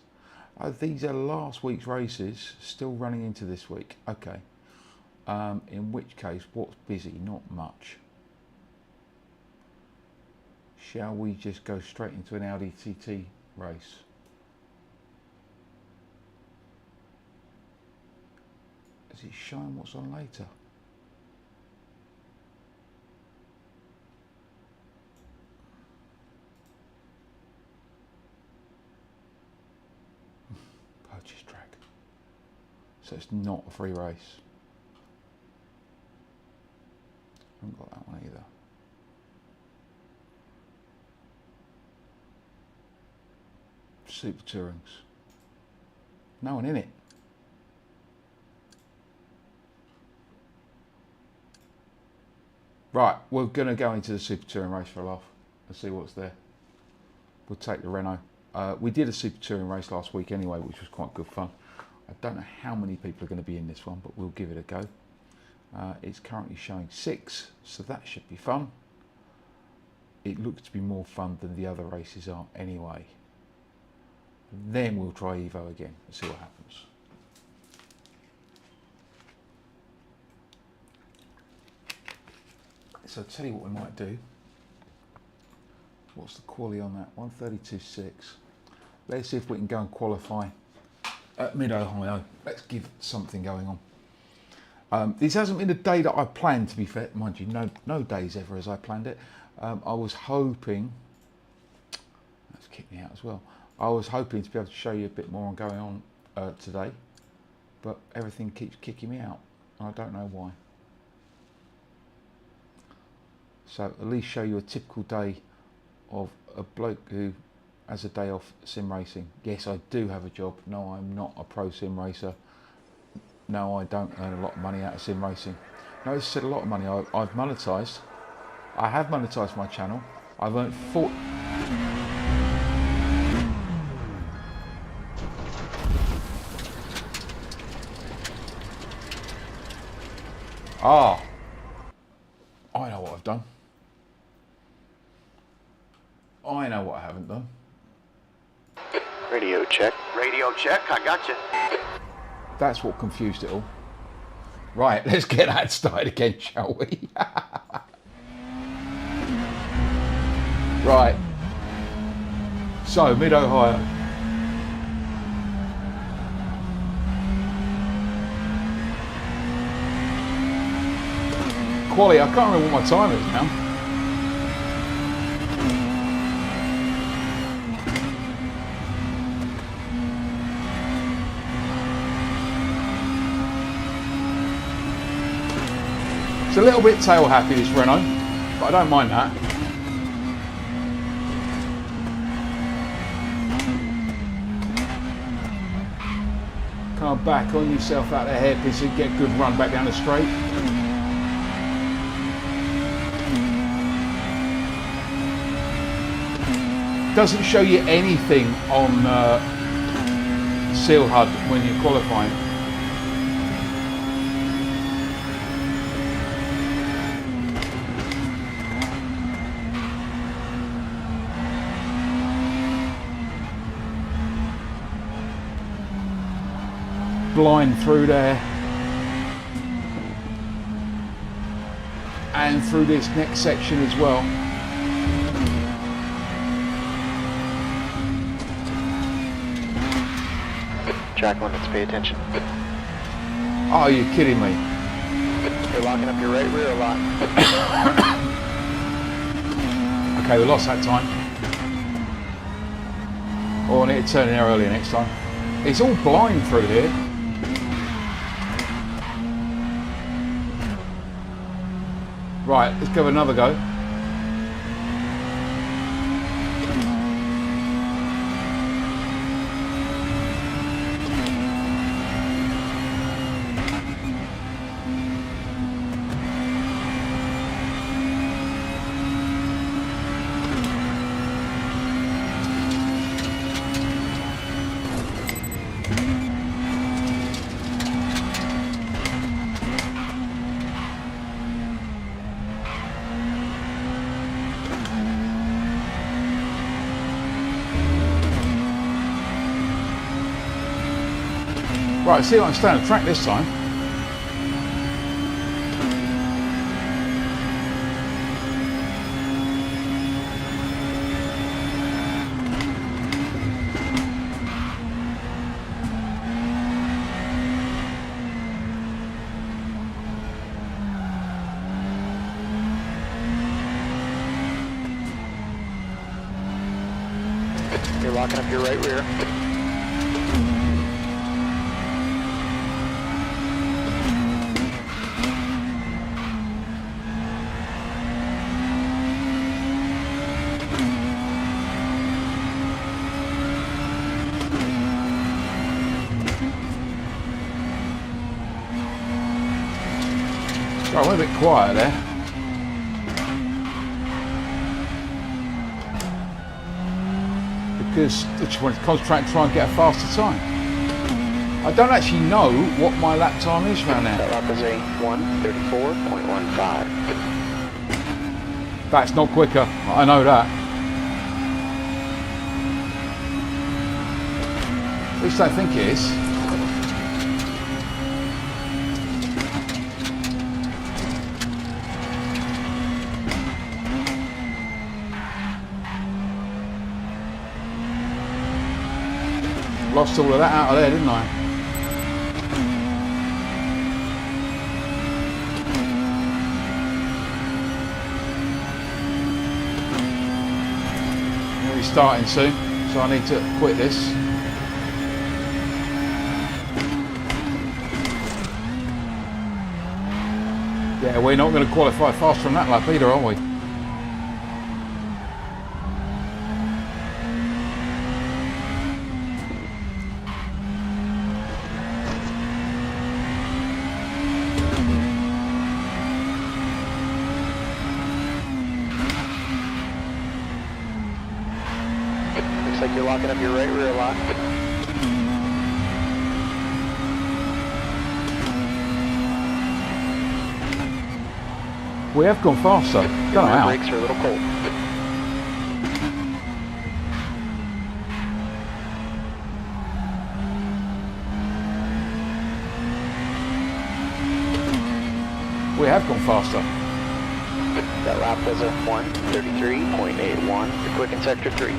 S1: Oh, these are last week's races, still running into this week. Okay. In which case, what's busy? Not much. Shall we just go straight into an Audi TT race? Is it showing what's on later? Purchase track. So it's not a free race. I haven't got that one either. Super Tourings. No one in it. Right, we're going to go into the Super Touring race for a laugh and see what's there. We'll take the Renault. We did a Super Touring race last week anyway, which was quite good fun. I don't know how many people are going to be in this one, but we'll give it a go. It's currently showing 6, so that should be fun. It looks to be more fun than the other races are anyway. Then we'll try Evo again and see what happens. So I'll tell you what we might do. What's the quali on that? 132.6. Let's see if we can go and qualify at Mid-Ohio. Let's give something going on. This hasn't been a day that I planned, to be fair. Mind you, no days ever as I planned it. I was hoping, that's kicked me out as well. I was hoping to be able to show you a bit more on going on today, but everything keeps kicking me out. I don't know why. So at least show you a typical day of a bloke who has a day off sim racing. Yes, I do have a job. No, I'm not a pro sim racer. No, I don't earn a lot of money out of sim racing. No, it's said a lot of money. I've monetised. I have monetised my channel. I've earned 40. Ah, I know what I've done. I know what I haven't done.
S2: Radio check.
S3: Radio check, I got you.
S1: That's what confused it all. Right, let's get that started again, shall we? Right. So, Mid-Ohio. Quali, I can't remember what my time is now. It's a little bit tail happy, this Renault, but I don't mind that. Come back on yourself out of the hairpin so you get a good run back down the straight. Doesn't show you anything on Seal HUD when you're qualifying. Blind through there and through this next section as well.
S2: Track limits, pay attention.
S1: Oh, you're kidding me.
S2: You're locking up your right rear a lot.
S1: Okay, we lost that time. Oh, I need to turn in there earlier next time. It's all blind through here. Right, let's give it another go. Right, see if I can stay on the track this time.
S2: You're locking up your right rear.
S1: Right, I went a bit quiet there. Because I just wanted to concentrate and try and get a faster time. I don't actually know what my lap time is around
S2: That
S1: now.
S2: lap is a 1:34.15.
S1: That's not quicker, I know that. At least I think it is. Lost all of that out of there, didn't I? We're starting soon, so I need to quit this. Yeah, we're not going to qualify fast from that lap either, are we?
S2: Looks like you're locking up your right rear lock.
S1: We have gone faster. Don't know
S2: Your rear
S1: how.
S2: brakes are a little cold.
S1: We have gone faster.
S2: That lap was a 1:33.81 for quick in sector 3.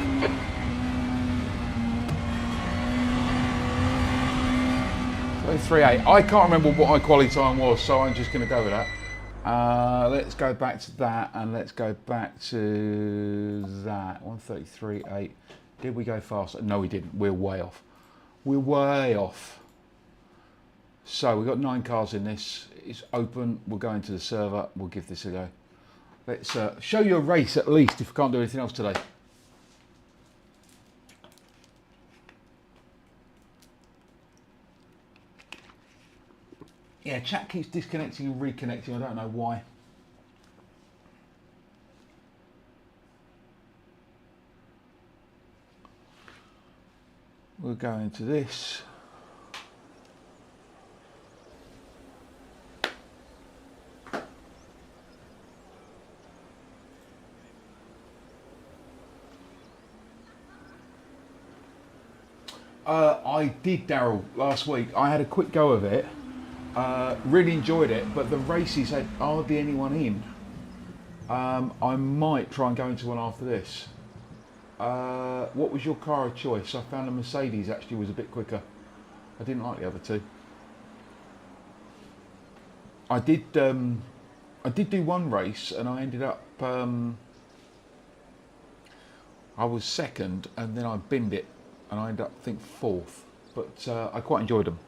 S1: 3.8. I can't remember what my quality time was, so I'm just going to go with that. Let's go back to that, and let's go back to that. 1:33.8. Did we go faster? No, we didn't. We're way off. We're way off. So we've got 9 cars in this. It's open. We'll go into the server. We'll give this a go. Let's show you a race at least if we can't do anything else today. Yeah, chat keeps disconnecting and reconnecting. I don't know why. We'll go into this. I did, Daryl, last week. I had a quick go of it. Really enjoyed it, but the races had hardly anyone in. I might try and go into one after this. What was your car of choice? I found a Mercedes actually was a bit quicker. I didn't like the other two. I did do one race and I ended up I was second and then I binned it and I ended up I think 4th, but I quite enjoyed them.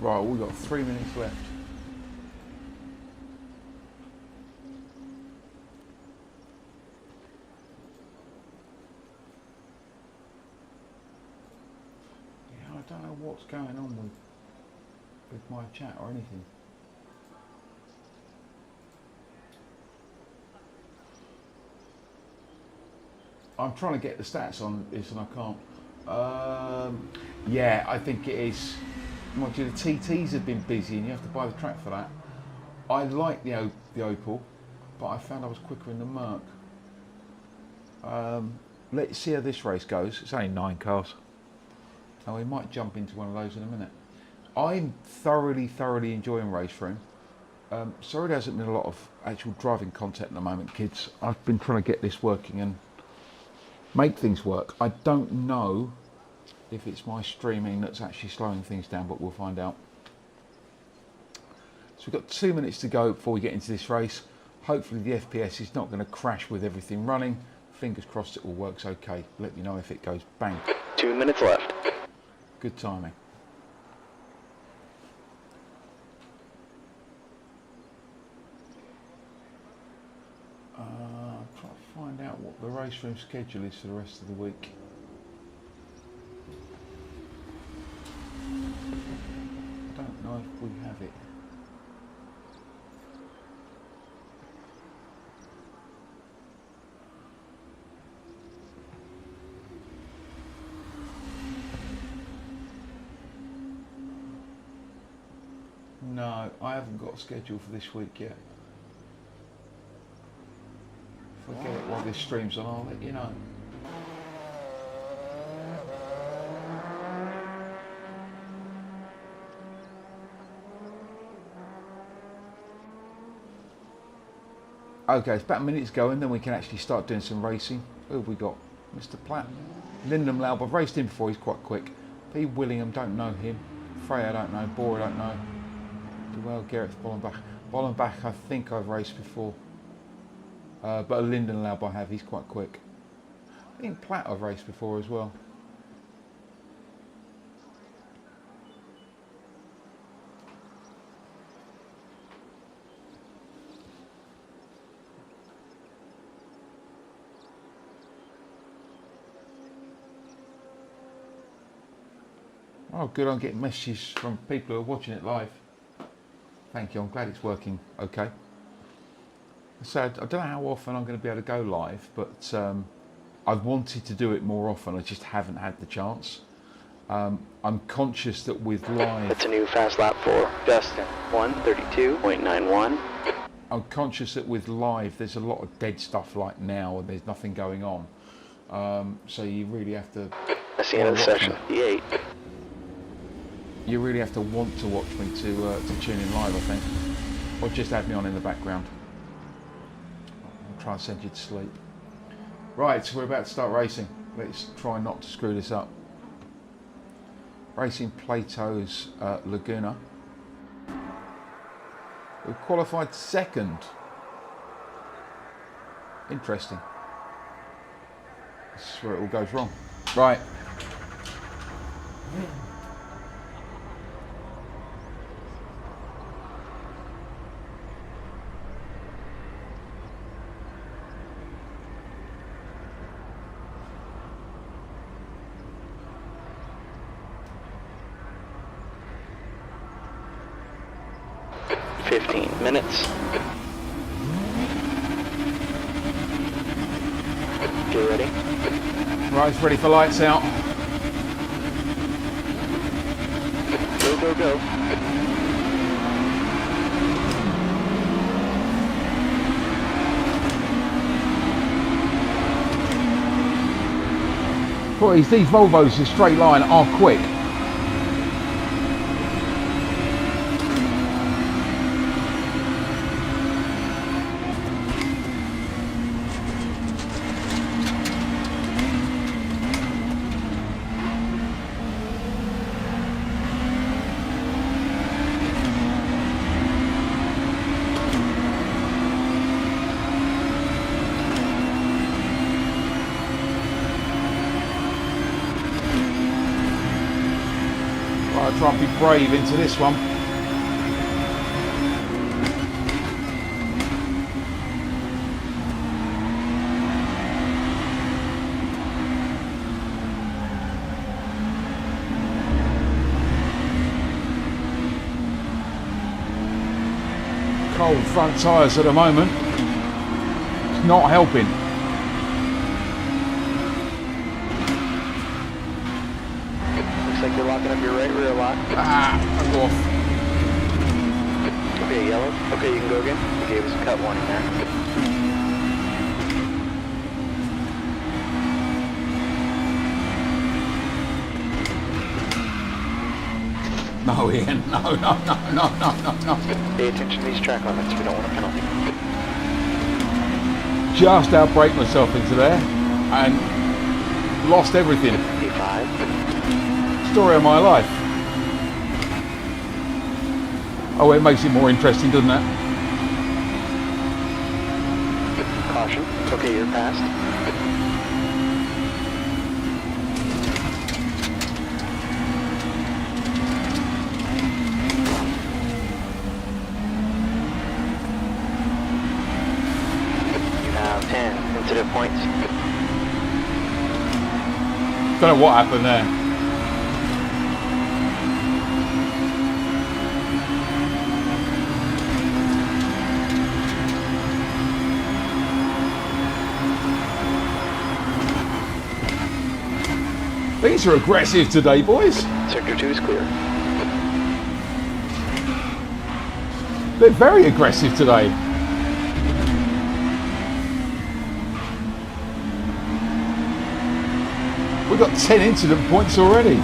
S1: Right, we've got 3 minutes left. Yeah, I don't know what's going on with my chat or anything. I'm trying to get the stats on this and I can't. Yeah, I think it is. Mind you, the TTs have been busy and you have to buy the track for that. I like the Opel, but I found I was quicker in the Merc. Let's see how this race goes. It's only 9 cars. And we might jump into one of those in a minute. I'm thoroughly enjoying race for him. Sorry there hasn't been a lot of actual driving content at the moment, kids. I've been trying to get this working and make things work. I don't know if it's my streaming that's actually slowing things down, but we'll find out. So we've got 2 minutes to go before we get into this race. Hopefully the FPS is not going to crash with everything running. Fingers crossed it all works okay. Let me know if it goes bang.
S2: 2 minutes left.
S1: Good timing. I'm trying to find out what the race room schedule is for the rest of the week. I don't know if we have it. No, I haven't got a schedule for this week yet. If I get it while this stream's on, I'll let you know. Okay, it's about a minute's going, then we can actually start doing some racing. Who have we got? Mr. Platt. Lyndon Laub, I've raced him before, he's quite quick. P. Willingham, don't know him. Frey, I don't know. Bohr, I don't know. Well, Gerrit Bollenbach. Bollenbach, I think I've raced before. But a Lyndon Laub I have, he's quite quick. I think Platt I've raced before as well. Oh, good, I'm getting messages from people who are watching it live. Thank you, I'm glad it's working okay. So I don't know how often I'm going to be able to go live, but I've wanted to do it more often, I just haven't had the chance. I'm conscious that with live...
S2: It's a new fast lap for Dustin, 1:32.91.
S1: I'm conscious that with live there's a lot of dead stuff like now and there's nothing going on. So you really have to...
S2: That's the end of the session, the 8.
S1: You really have to want to watch me to tune in live, I think. Or just have me on in the background. I'll try and send you to sleep. Right, so we're about to start racing. Let's try not to screw this up. Racing Plato's Laguna. We've qualified second. Interesting. This is where it all goes wrong. Right.
S2: Minutes. Get ready.
S1: Right, it's ready for lights out.
S2: Go, go, go.
S1: Boys, these Volvos in straight line are quick. Try and be brave into this one. Cold front tyres at the moment. It's not helping.
S2: Like you're locking up your right rear lock.
S1: I'll go off.
S2: Okay, yellow. Okay, you can go again. You gave us a cut warning there.
S1: No, Ian. No.
S2: Pay attention to these track limits. We don't want a penalty.
S1: Just outbraked myself into there and lost everything.
S2: P5.
S1: Story of my life. Oh, it makes it more interesting, doesn't it?
S2: Caution. Okay, you're passed. You have 10 incident points.
S1: Don't know what happened there. These are aggressive today, boys.
S2: Sector 2 is clear.
S1: They're very aggressive today. We've got 10 incident points already.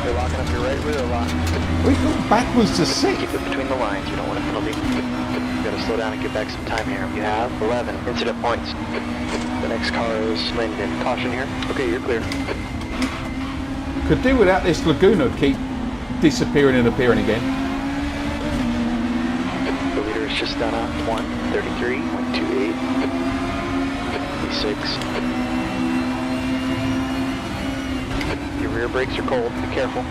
S2: They're locking up your right rear lock.
S1: We've gone backwards to 6.
S2: Keep it between the lines. You don't want a penalty. You gotta slow down and get back some time here. You have 11 incident points. The next car is Linden. Caution here. Okay, you're clear.
S1: Could do without this Laguna keep disappearing and appearing again.
S2: The leader is just done up 1:33, 1:28, 56. Your rear brakes are cold. Be careful.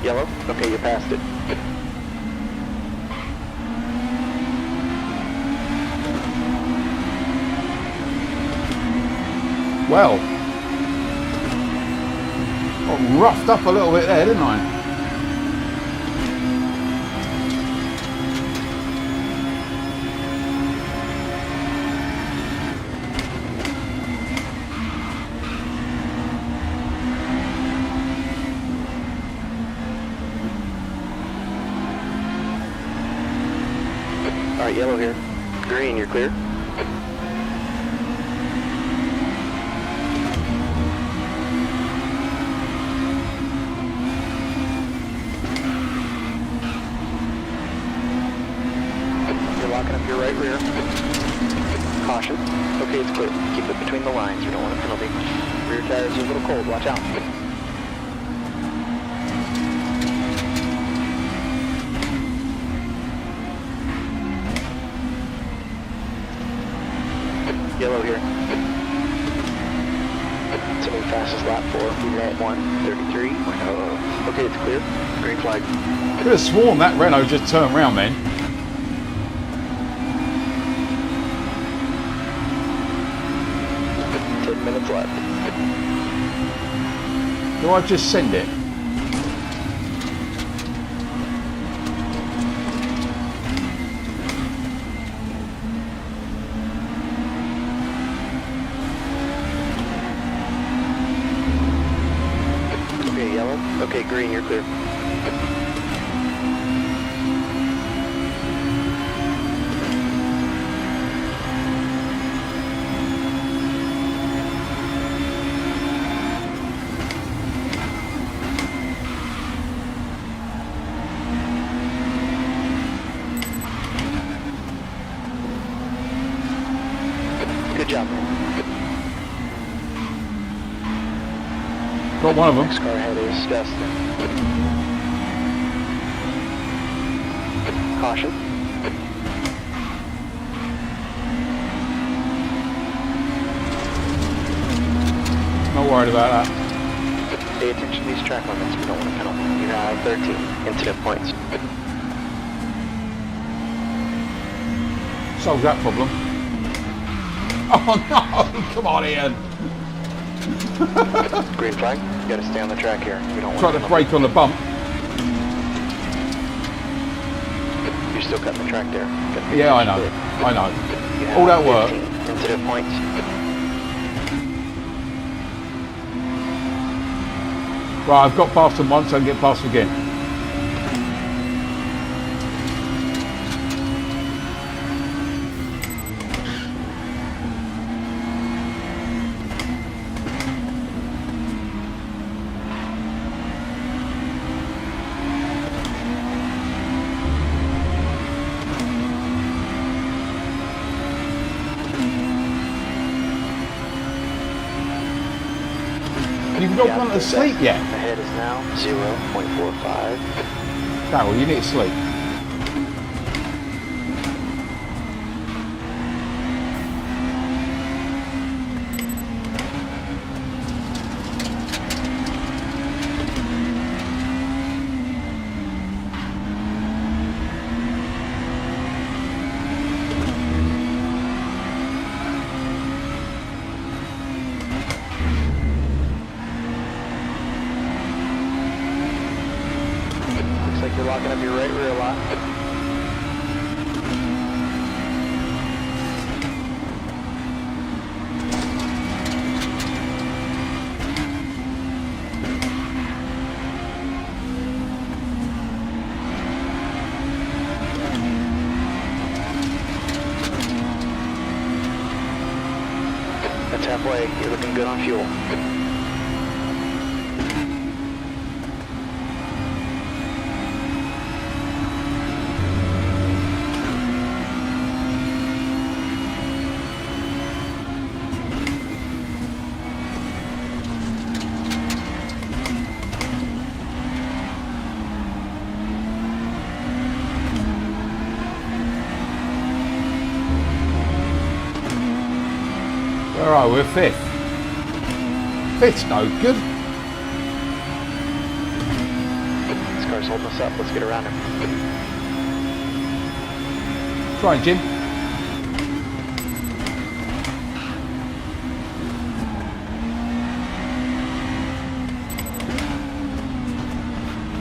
S2: Yellow? Okay, you passed it.
S1: Well, got roughed up a little bit there, didn't I?
S2: Alright, yellow here. Green, you're clear. You're locking up your right rear. Caution. Okay, it's clear. Keep it between the lines. You don't want a penalty. Rear tires are a little cold. Watch out. Yellow here. It's the fastest lap for. We're at 1:33. Okay, it's clear. Green flag.
S1: Could have sworn that Renault just turned round then.
S2: Minutes left.
S1: Do I just send it?
S2: Okay, yellow. Okay, green, you're clear. Good job.
S1: Got one of them.
S2: Next car ahead is Dustin. Caution.
S1: Not worried about that.
S2: Pay attention to these track limits. We don't want a penalty. You have 13 incident points.
S1: Solves that problem. Oh no! Come on, Ian.
S2: Green flag. You gotta stay on the track here. We don't want
S1: Try to brake on the bump.
S2: You're still cutting the track there.
S1: Yeah, I know. I know.
S2: You have
S1: All that work.
S2: 15 incident points.
S1: Right, I've got past them once, I can get past them again. You've not gone to sleep yet.
S2: Ahead is now 0.45.
S1: No, well, you need to sleep.
S2: You're locking up your right rear lock. That's halfway. You're looking good on fuel.
S1: Where are we? We're fifth. Fifth's no good.
S2: This car's holding us up. Let's get around him.
S1: Try it, Jim.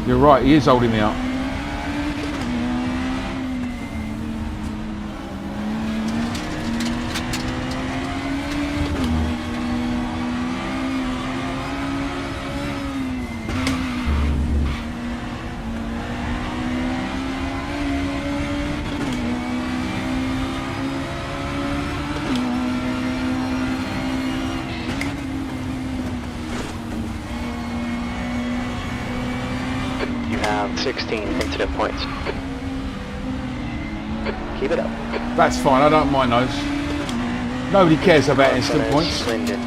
S1: You're right, he is holding me up.
S2: You have 16 incident points. Keep it up.
S1: That's fine, I don't mind those. Nobody cares about instant points.
S2: Linden.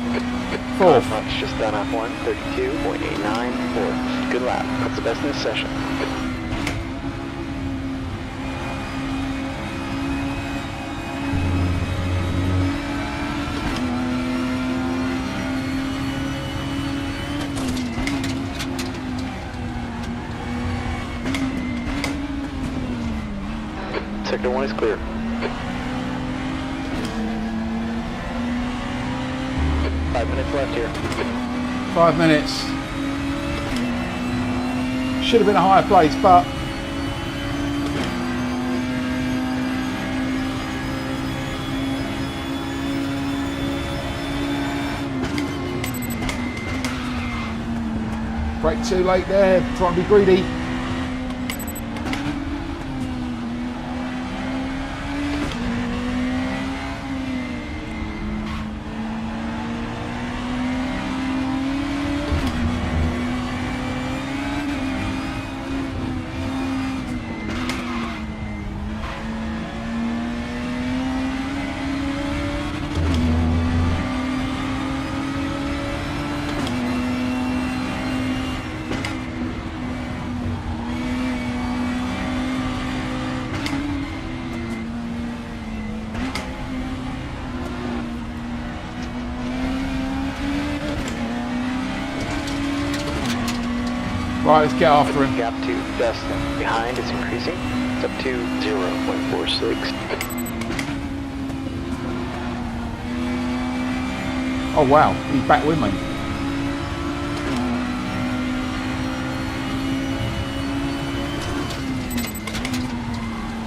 S1: Fourth.
S2: Punch just done off 1:32.894. Good lap. That's the best in this session. Sector 1 is clear. Five minutes left here.
S1: 5 minutes. Should have been a higher place, but brake too late there, trying to be greedy. Right, let's get after him.
S2: Gap to Dustin. Behind is increasing. It's up to 0.46.
S1: Oh wow, he's back with me.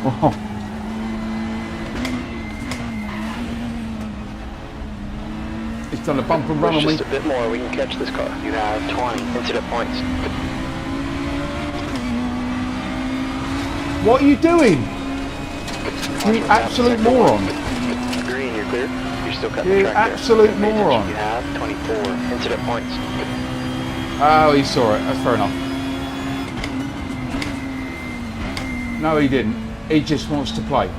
S1: Oh. He's done a bump and run on me.
S2: Just a bit more, we can catch this car. You have 20 incident points.
S1: What are you doing? You absolute moron.
S2: Green, you're clear. You're still cutting
S1: You
S2: the track there.
S1: absolute moron.
S2: You have 24 incident points.
S1: Oh, he saw it. That's fair enough. No, he didn't. He just wants to play.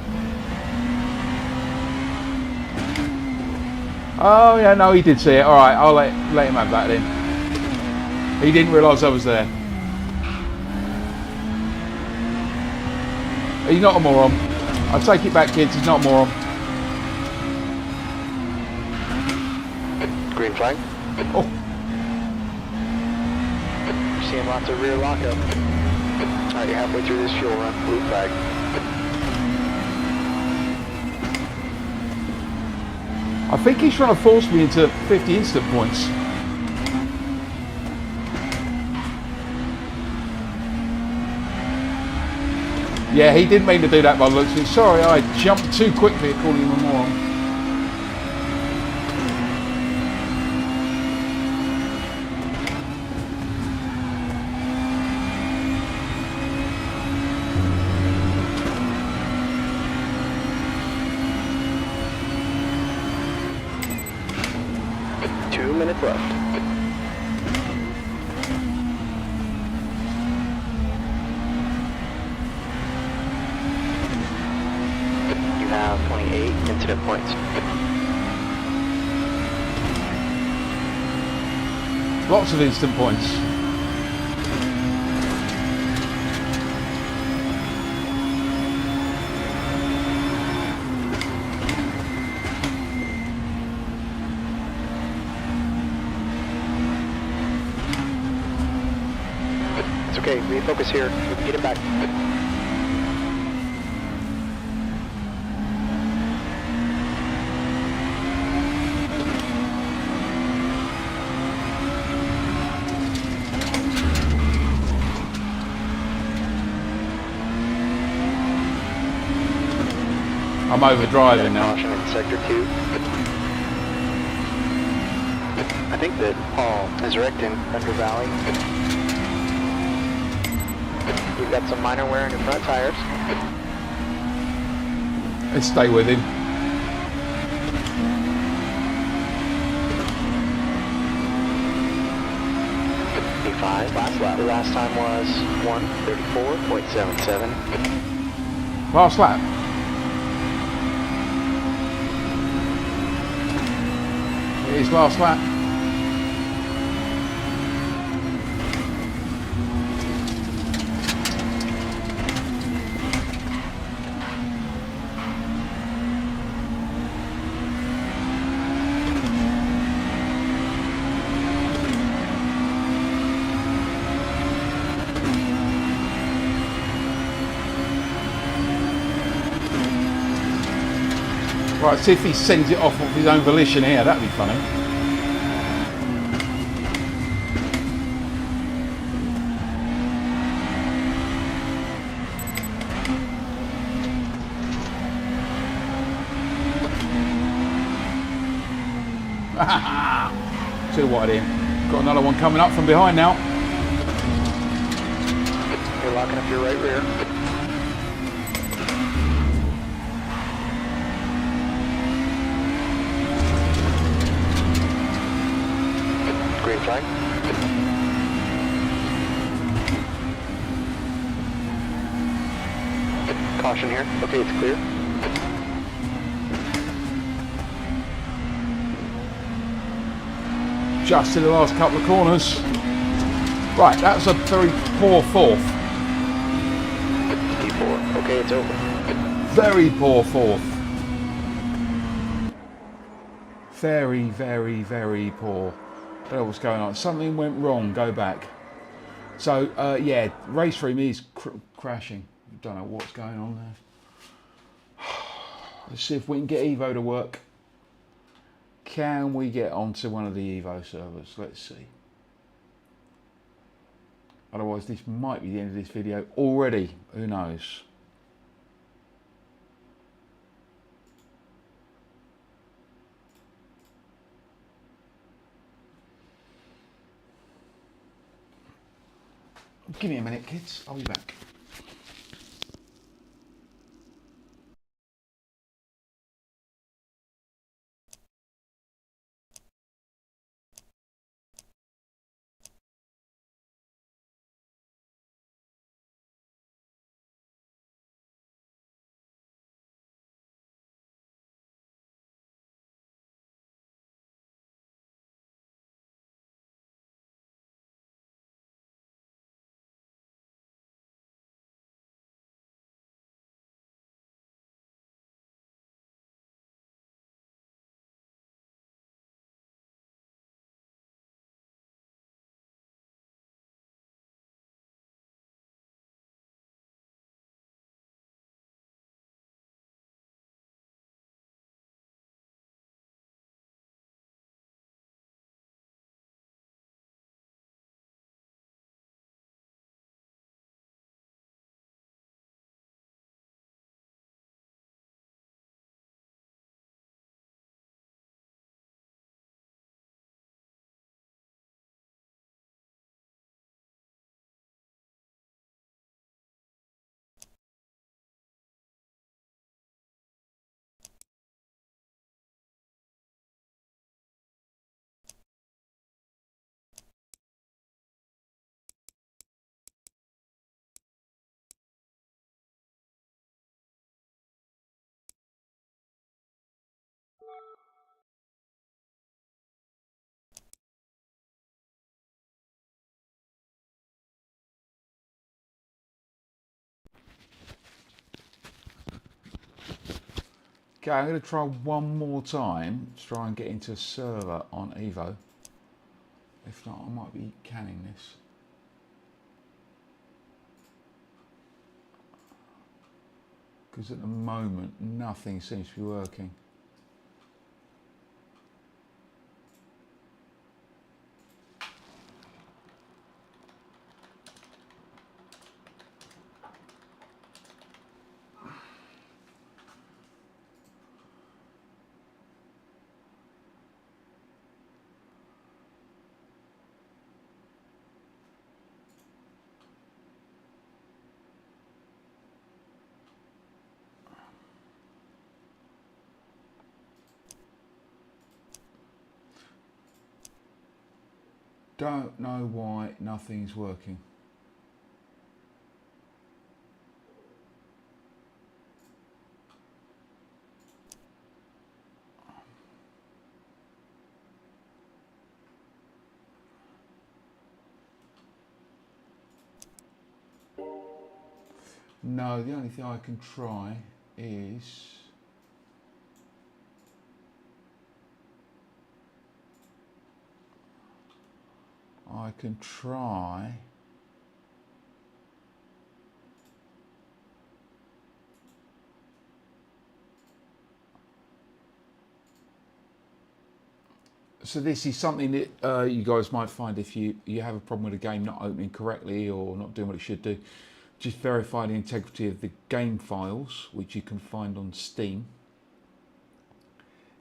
S1: Oh, yeah, no, he did see it. All right, I'll let him have that then. He didn't realise I was there. He's not a moron. I take it back, kids. He's not a moron.
S2: Green flag.
S1: Oh,
S2: We're seeing lots of rear lockup. Alright, you're halfway through this fuel run. Blue flag.
S1: I think he's trying to force me into 50 instant points. Yeah, he didn't mean to do that by the looks of it. Sorry, I jumped too quickly at calling him a moron.
S2: Minutes left. You have 28 incident points.
S1: Lots of instant points.
S2: It's okay, refocus here. We can get it back.
S1: I'm overdriving now.
S2: Caution in sector 2. I think that Paul is wrecked in Thunder Valley. You've got some minor wear on your front tires.
S1: Let's stay with him.
S2: P5, last lap. The last time was 1:34.77.
S1: Last lap. It is last lap. Right, see if he sends it off of his own volition here, that'd be funny. Too wide in. Got another one coming up from behind now.
S2: You're locking up your right rear. Green flag. Caution here. Okay, it's clear.
S1: Just in the last couple of corners. Right, that was a very poor fourth.
S2: P4. Okay, it's over.
S1: Very poor fourth. Very, very, very poor. Don't know what's going on. Something went wrong. Go back. So, yeah, race for me is crashing. Don't know what's going on there. Let's see if we can get Evo to work. Can we get onto one of the Evo servers? Let's see. Otherwise, this might be the end of this video already. Who knows? Give me a minute, kids. I'll be back. Okay, I'm going to try one more time to try and get into a server on Evo. If not, I might be canning this. Because at the moment, nothing seems to be working. Don't know why nothing's working. No, the only thing I can try is I can try so this is something that you guys might find if you have a problem with a game not opening correctly or not doing what it should do. Just verify the integrity of the game files, which you can find on Steam.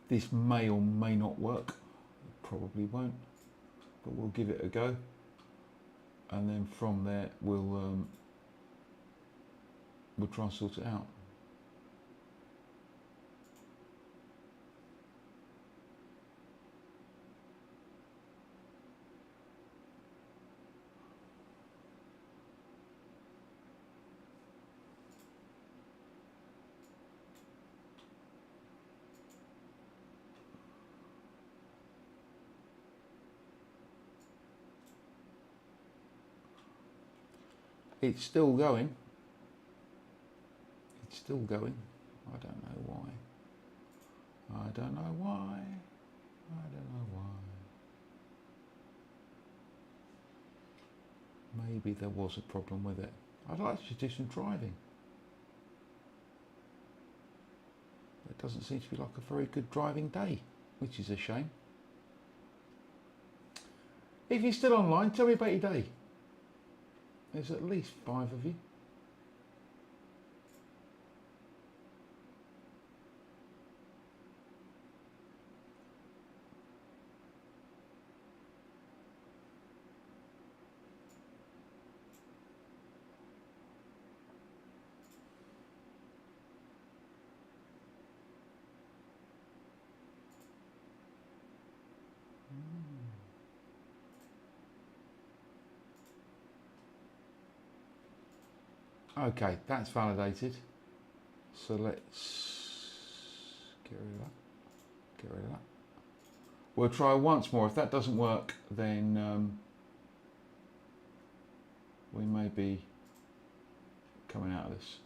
S1: This may or may not work. It probably won't, but we'll give it a go. And then from there, we'll try and sort it out. It's still going. It's still going. I don't know why. I don't know why. I don't know why. Maybe there was a problem with it. I'd like to do some driving. It doesn't seem to be like a very good driving day, which is a shame. If you're still online, tell me about your day. There's at least 5 of you. Okay, that's validated. So let's get rid of that. Get rid of that. We'll try once more. If that doesn't work, then we may be coming out of this.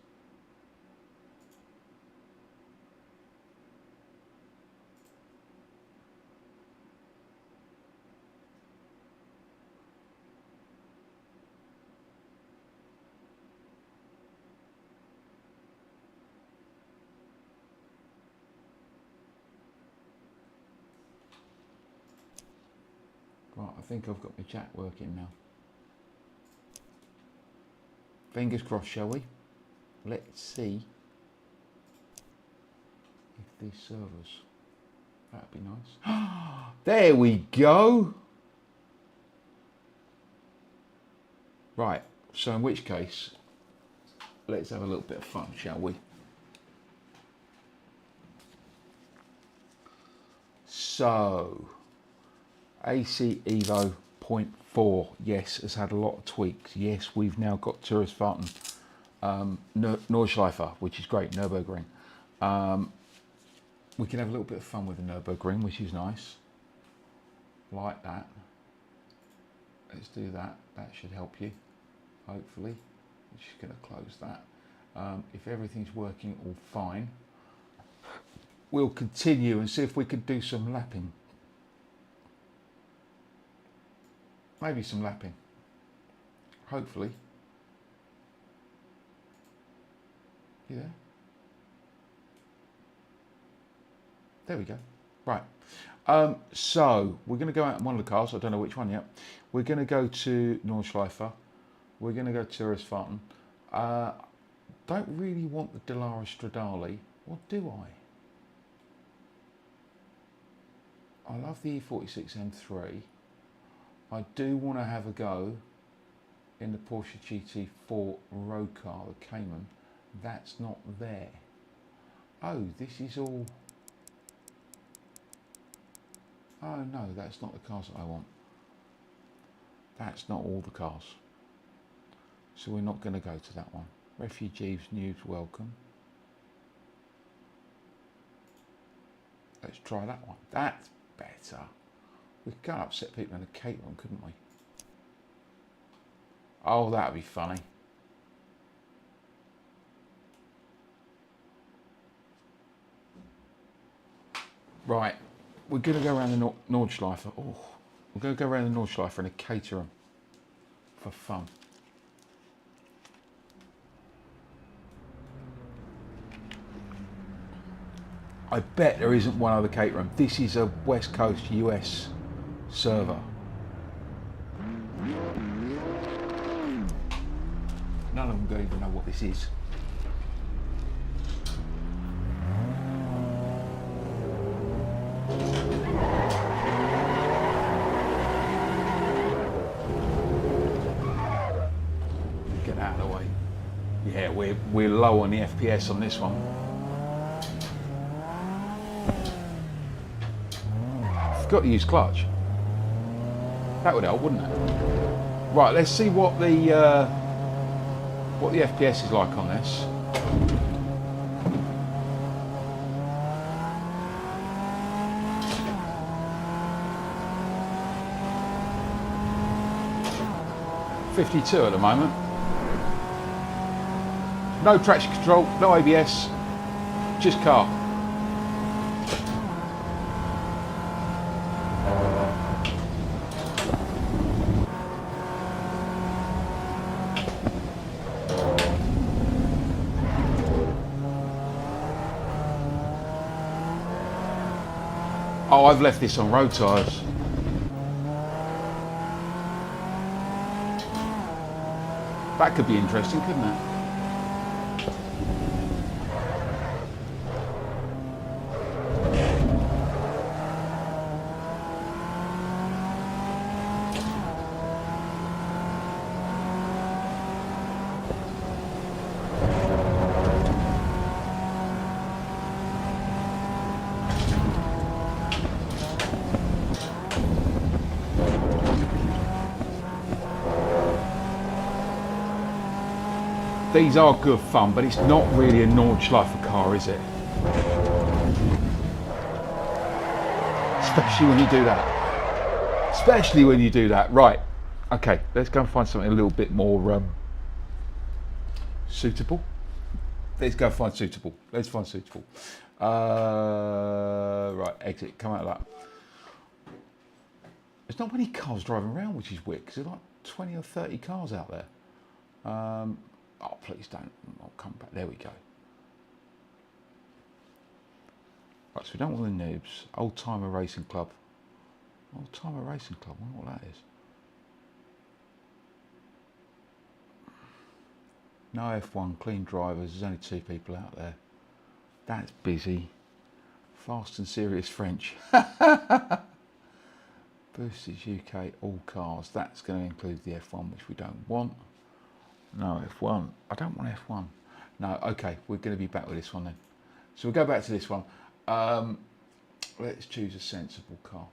S1: Right, I think I've got my chat working now. Fingers crossed, shall we? Let's see if these servers, that'd be nice. There we go. Right, so in which case, let's have a little bit of fun, shall we? So, AC Evo 0.4, yes, has had a lot of tweaks. Yes, we've now got Touristfahrten Nordschleifer, which is great, Nürburgring. We can have a little bit of fun with the Nürburgring, which is nice. Like that. Let's do that. That should help you, hopefully. I'm just going to close that. If everything's working all fine, we'll continue and see if we can do some lapping. Maybe some lapping. Hopefully. You there? There we go. Right. So we're going to go out in one of the cars. I don't know which one yet. We're going to go to Nordschleife. We're going to go to Eresfarten. Don't really want the Dallara Stradale. Or do I? I love the E46 M3. I do want to have a go in the Porsche GT4 road car, the Cayman. That's not there. Oh, this is all... Oh no, that's not the cars that I want. That's not all the cars. So we're not going to go to that one. Refugees News welcome. Let's try that one. That's better. We could go and upset people in a Caterham, couldn't we? Oh, that'd be funny. Right. We're going to go around the Nordschleife. Oh, we're going to go around the Nordschleife in a Caterham for fun. I bet there isn't one other Caterham. This is a West Coast US server. None of them don't even know what this is. Get out of the way. Yeah, we're low on the FPS on this one. Forgot to use clutch. That would help, wouldn't it? Right, let's see what the FPS is like on this. .52 at the moment. No traction control, no ABS, just car. Oh, I've left this on road tyres. That could be interesting, couldn't it? These are good fun, but it's not really a Nordschleife car, is it? Especially when you do that. Especially when you do that. Right, okay, let's go and find something a little bit more suitable. Let's go find suitable. Let's find suitable. Right, exit, come out of that. There's not many cars driving around, which is weird, because there's like 20 or 30 cars out there. Oh, please don't. I'll come back. There we go. Right, so we don't want the noobs. Old Timer Racing Club. Old Timer Racing Club. I wonder what that is. No F1, clean drivers. There's only 2 people out there. That's busy. Fast and Serious French. Boosters UK, all cars. That's going to include the F1, which we don't want. No, F1. I don't want F1. No, okay, we're going to be back with this one then. So we'll go back to this one. Let's choose a sensible car.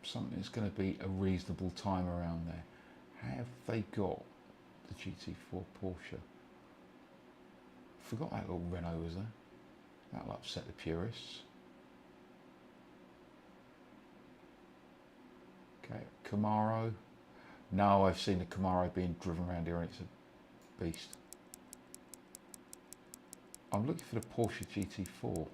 S1: Something that's going to be a reasonable time around there. Have they got the GT4 Porsche? Forgot that little Renault was there. That'll upset the purists. Okay, Camaro. No, I've seen the Camaro being driven around here and it's a beast. I'm looking for the Porsche GT4.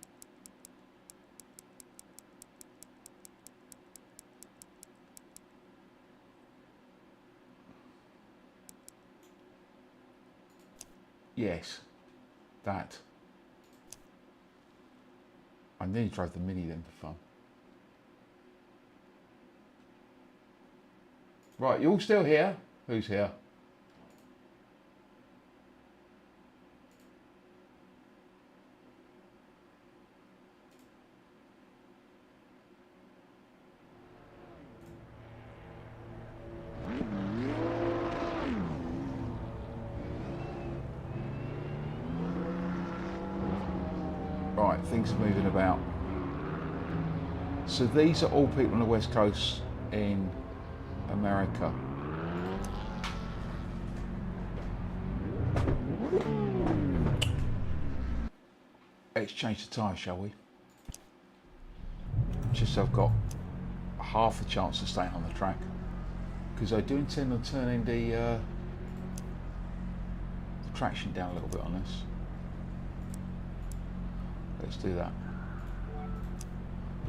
S1: Yes, that. I nearly drove the Mini then for fun. Right, you all still here? Who's here? Right, things are moving about. So these are all people on the West Coast in America. Let's change the tyre, shall we? Just so I've got half a chance to stay on the track. Because I do intend on turning the traction down a little bit on this. Let's do that.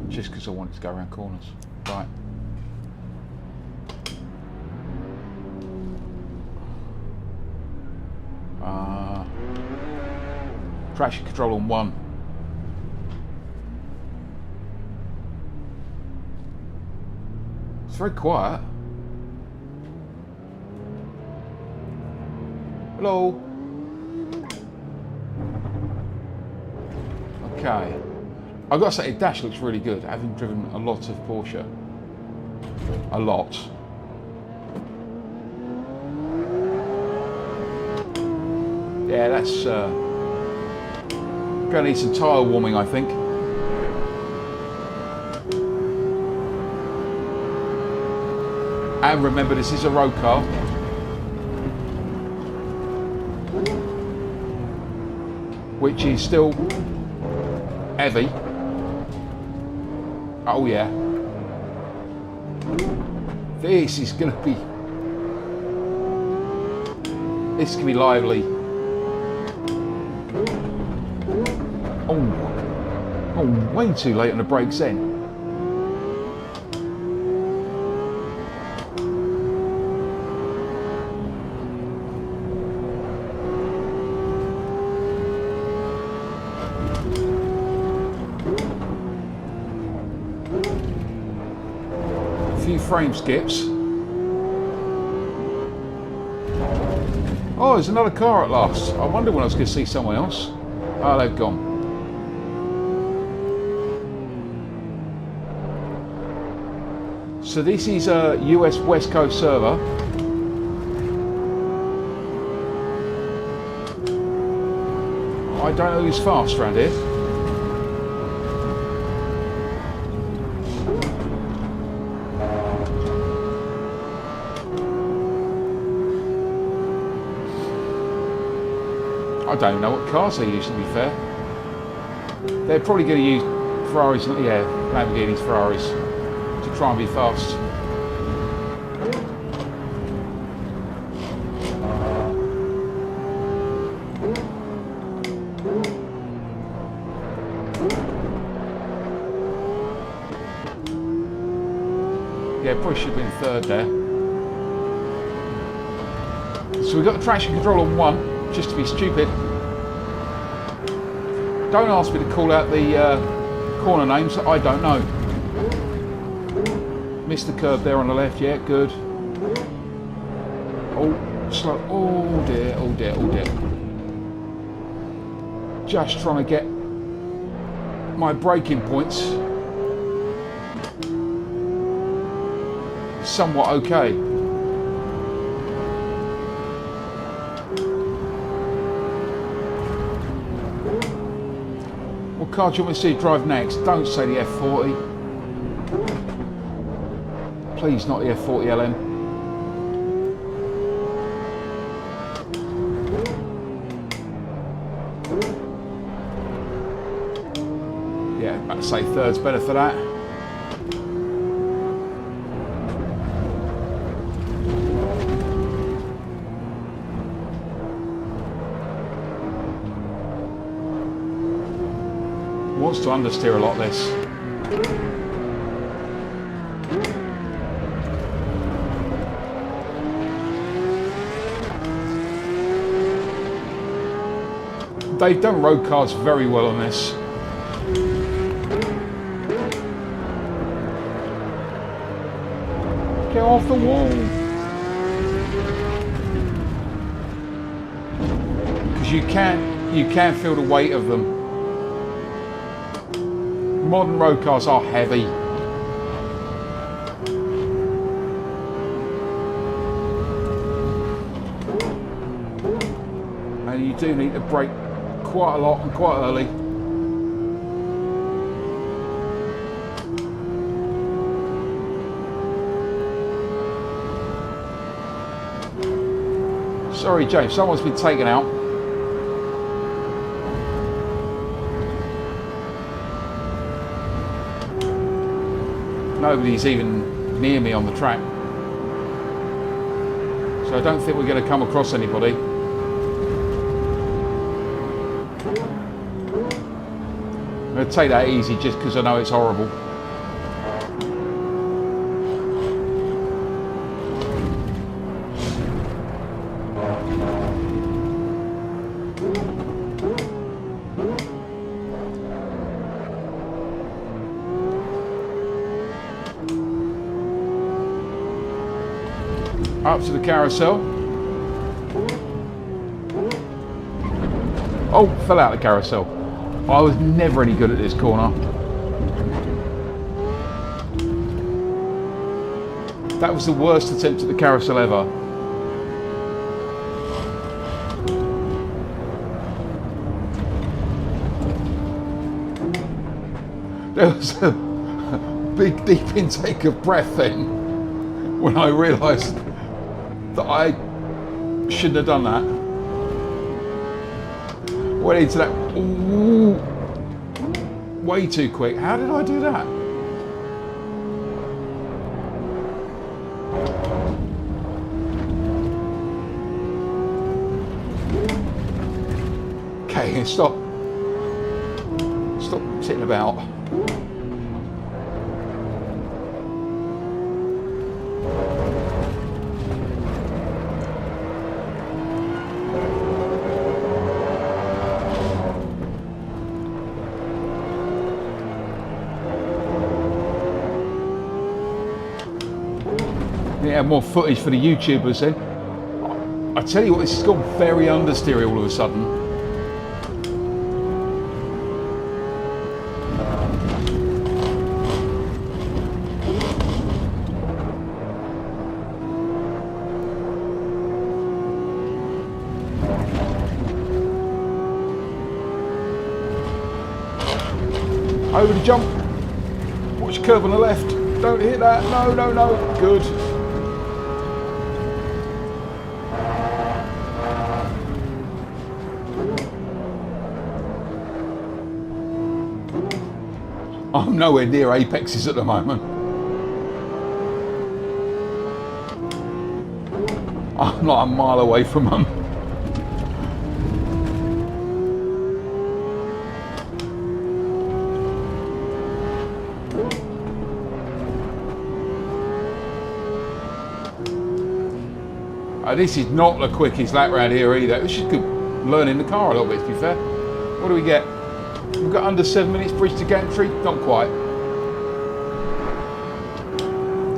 S1: Just because I want it to go around corners. Right. Traction control on 1. It's very quiet. Hello. Okay. I've got to say, the dash looks really good, having driven a lot of Porsche. A lot. Yeah, that's gonna need some tyre warming, I think. And remember, this is a road car. Which is still heavy. Oh yeah. This is gonna be lively. Oh, way too late on the brakes then. A few frame skips. Oh, there's another car at last. I wonder when I was going to see someone else. Oh, they've gone. So this is a US West Coast server. I don't know who's fast around here. I don't know what cars they use, to be fair. They're probably going to use Ferraris, yeah, Lamborghinis, Ferraris, to try and be fast. Yeah, probably should have been third there. So we've got the traction control on 1, just to be stupid. Don't ask me to call out the corner names, I don't know. Missed the curb there on the left, yeah, good. Oh, slow, oh dear, oh dear, oh dear. Just trying to get my braking points somewhat okay. What car do you want me to see drive next? Don't say the F40. Please not the F40 LM. Yeah, I'd say third's better for that. Wants to understeer a lot less. They've done road cars very well on this. Get off the wall! Because you can feel the weight of them. Modern road cars are heavy. And you do need to brake quite a lot and quite early. Sorry, James, someone's been taken out. Nobody's even near me on the track. So I don't think we're going to come across anybody. I'm going to take that easy just because I know it's horrible. Up to the carousel. Oh, fell out of the carousel. I was never any good at this corner. That was the worst attempt at the carousel ever. There was a big deep intake of breath then when I realised that I shouldn't have done that. Went into that way too quick. How did I do that? Okay, stop sitting about. Yeah, more footage for the YouTubers then. I tell you what, this has gone very understeery all of a sudden. Over the jump. Watch the curve on the left. Don't hit that. No, no, no. Good. I'm nowhere near apexes at the moment. I'm like a mile away from them. This is not the quickest lap round here either. We should learn in the car a little bit, to be fair. What do we get? We've got under 7 minutes bridge to Gantry. Not quite.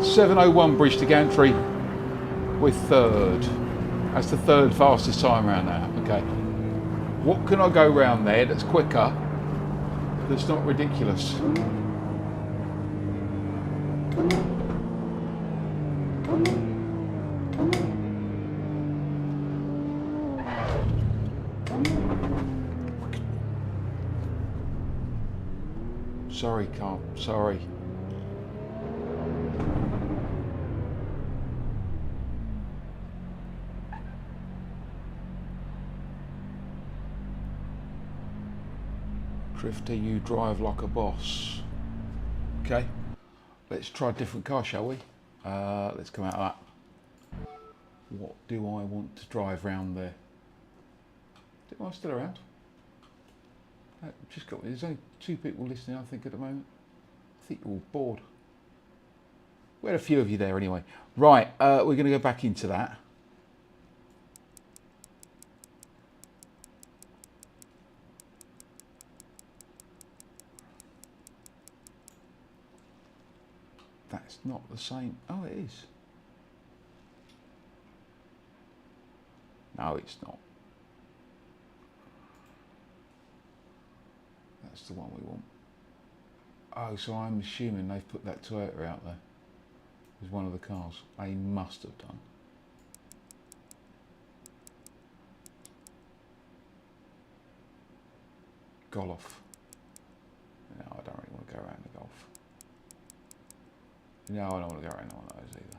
S1: 7:01 bridge to Gantry. We're third. That's the third fastest time around now. Okay. What can I go round there that's quicker, that's not ridiculous? Sorry, car. Sorry. Drifter, you drive like a boss. Okay. Let's try a different car, shall we? Let's come out of that. What do I want to drive round there? Am I still around? Just got. There's only 2 people listening, I think, at the moment. I think you're all bored. We had a few of you there anyway. Right, we're going to go back into that. That's not the same. Oh, it is. No, it's not. That's the one we want. Oh, so I'm assuming they've put that Toyota out there as one of the cars. They must have done. Golf. No, I don't really want to go around the Golf. No, I don't want to go around one of those either.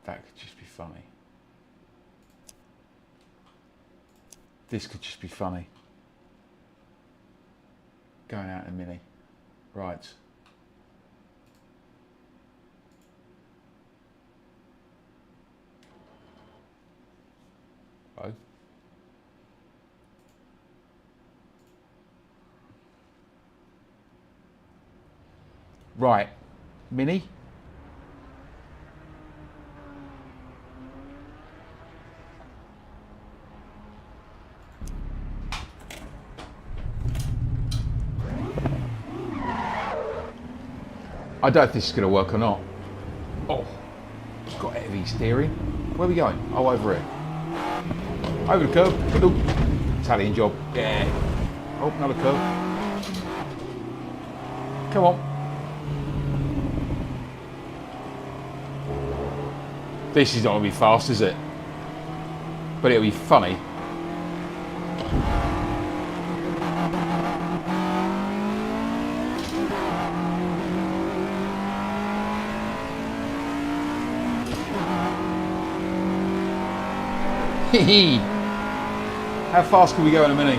S1: That could just be funny. This could just be funny. Going out in a Mini. Right. Oh. Right. Mini. I don't know if this is going to work or not. Oh, it's got heavy steering. Where are we going? Oh, over here. Over the curb. Ooh. Italian job. Yeah. Oh, another curb. Come on. This is not going to be fast, is it? But it'll be funny. How fast can we go in a Mini?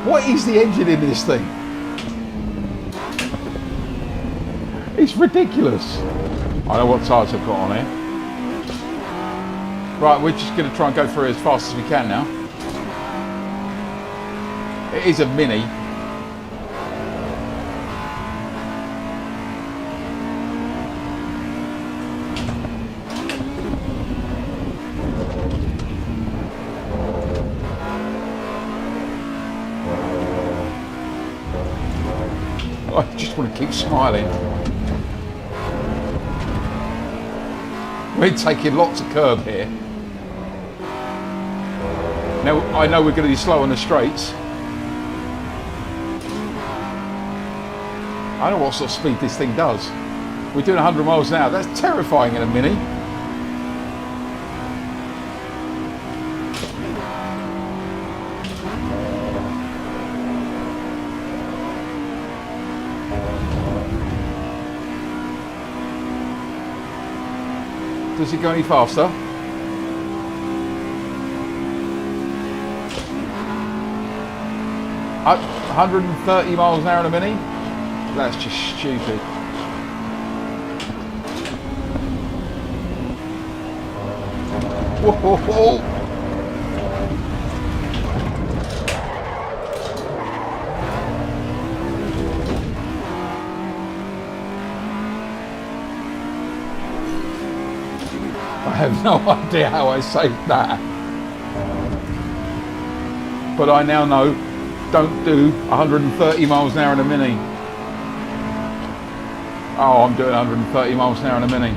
S1: What is the engine in this thing? It's ridiculous. I know what tyres I've got on here. Right, we're just going to try and go through as fast as we can now. It is a Mini. I just want to keep smiling. We're taking lots of curb here. Now, I know we're going to be slow on the straights. I don't know what sort of speed this thing does. We're doing 100 miles an hour. That's terrifying in a Mini. Does it go any faster? At 130 miles an hour in a Mini? That's just stupid. Whoa. I have no idea how I saved that. But I now know, don't do 130 miles an hour in a Mini. Oh, I'm doing 130 miles an hour in a Mini.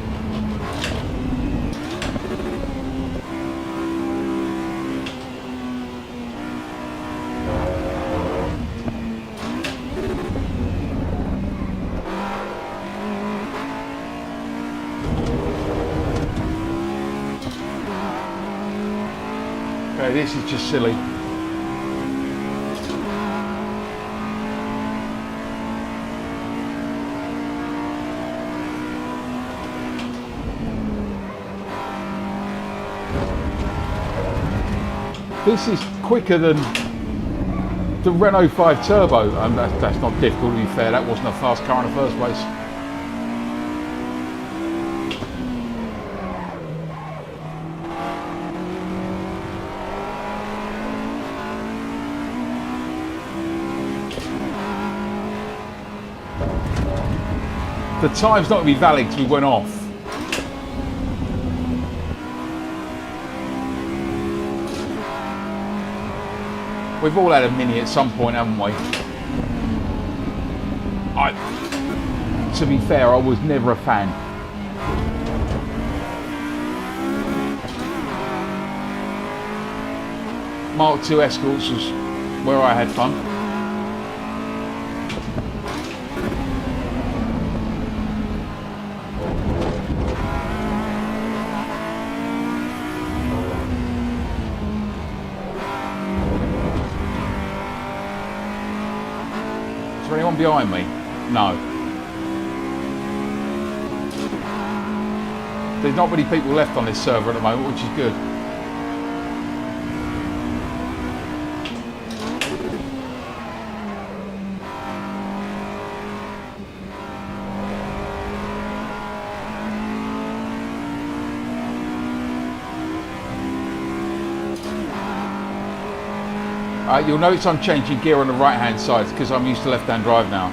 S1: Okay, this is just silly. This is quicker than the Renault 5 Turbo, and that's not difficult to be fair, that wasn't a fast car in the first place. The time's not going to be valid because we went off. We've all had a Mini at some point, haven't we? To be fair, I was never a fan. Mark II Escorts was where I had fun. Is there anyone behind me? No. There's not many people left on this server at the moment, which is good. You'll notice I'm changing gear on the right hand side because I'm used to left hand drive now.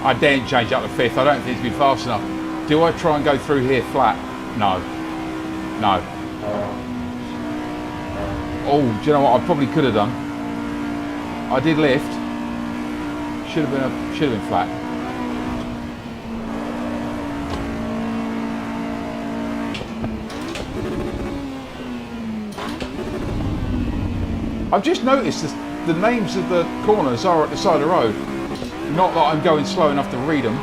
S1: I daren't change up to fifth, I don't think it's been fast enough. Do I try and go through here flat? No. No. Oh, do you know what? I probably could have done. I did lift. Should have been flat. I've just noticed the names of the corners are at the side of the road. Not that I'm going slow enough to read them.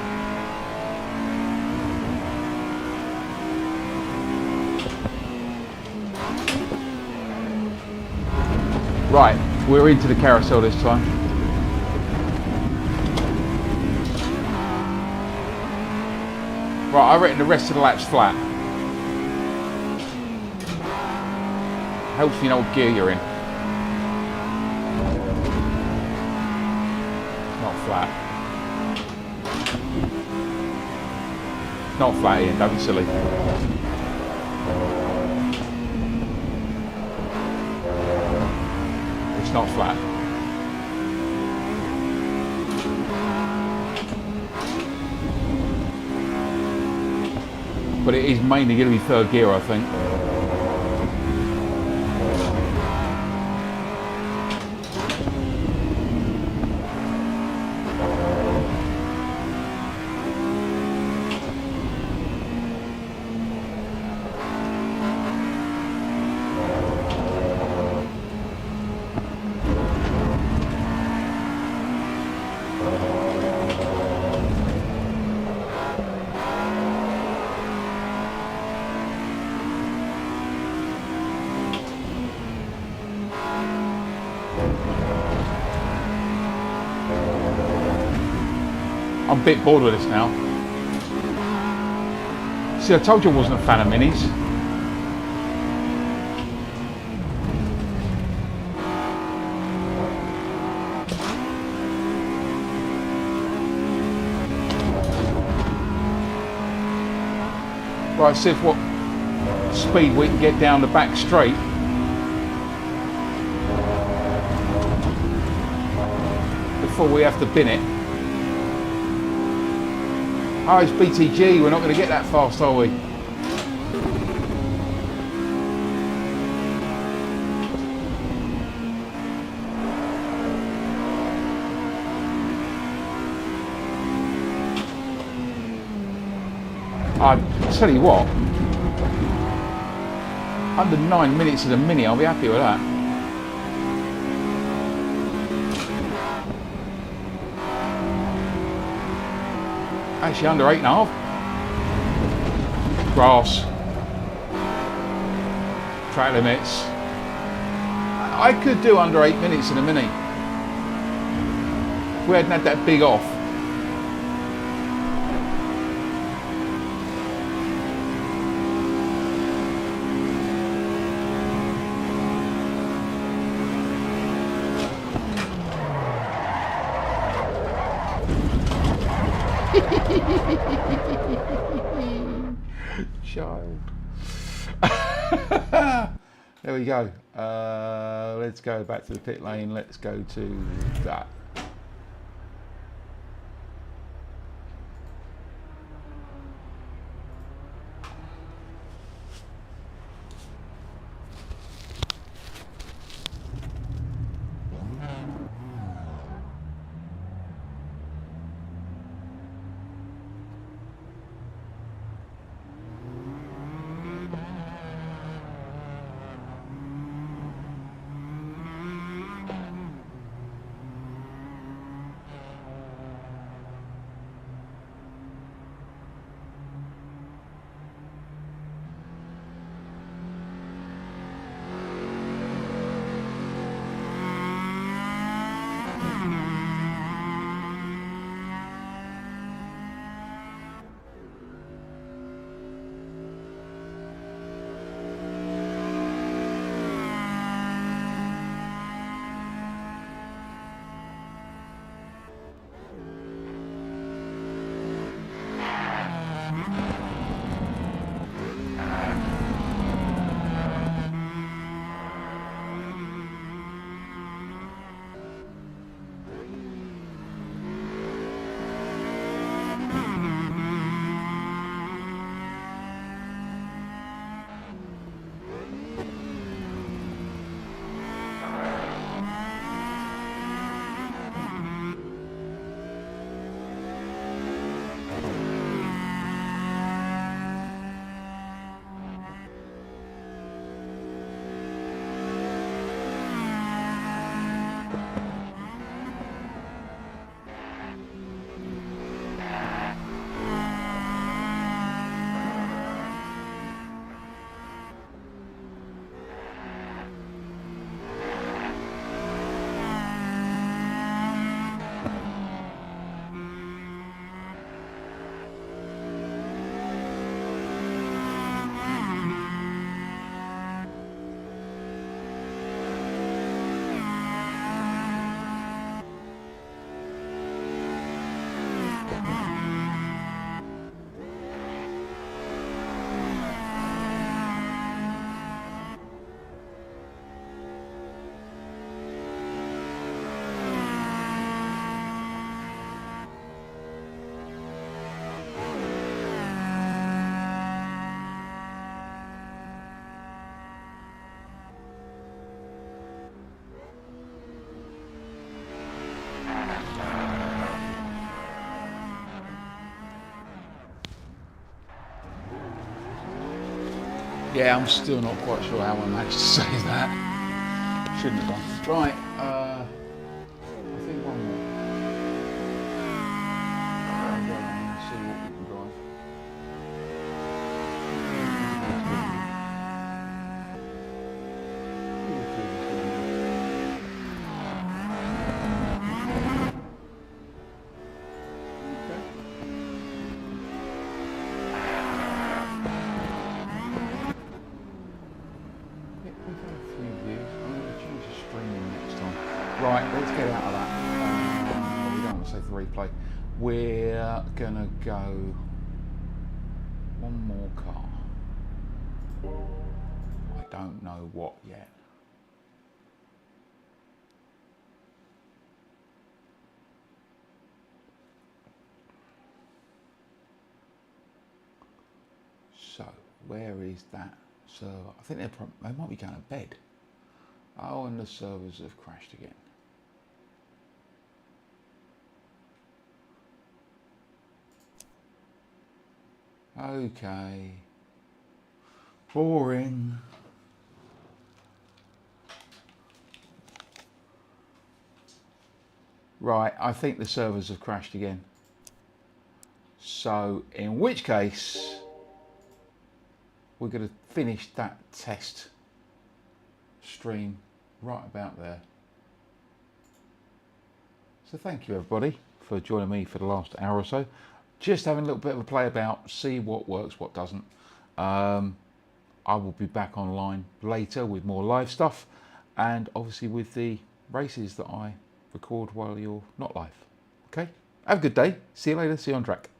S1: Right, we're into the carousel this time. Right, I reckon the rest of the lap's flat. Helps you know what gear you're in. Not flat. Not flat, Ian, don't be silly. It's not flat. But it is mainly going to be third gear, I think. I'm a bit bored with this now. See, I told you I wasn't a fan of minis. Right, see if what speed we can get down the back straight. Before we have to bin it. Oh, it's BTG, we're not going to get that fast, are we? I tell you what, Under 9 minutes of the Mini, I'll be happy with that. Actually under 8.5. Grass. Track limits. I could do under 8 minutes in a Mini. If we hadn't had that big off. Child. There we go. Let's go back to the pit lane. Let's go to that. Yeah, I'm still not quite sure how I managed to say that. Shouldn't have done. Right, I think one more. See what we can drive. Right, let's get out of that. We don't want to save the replay. We're gonna go one more car. I don't know what yet. So, where is that server? I think they might be going to bed. Oh, and the servers have crashed again. Okay. Boring. Right, I think the servers have crashed again. So, in which case, we're going to finish that test stream right about there. So thank you everybody for joining me for the last hour or so. Just having a little bit of a play about, see what works, what doesn't. I will be back online later with more live stuff, and obviously with the races that I record while you're not live. Okay, have a good day. See you later. See you on track.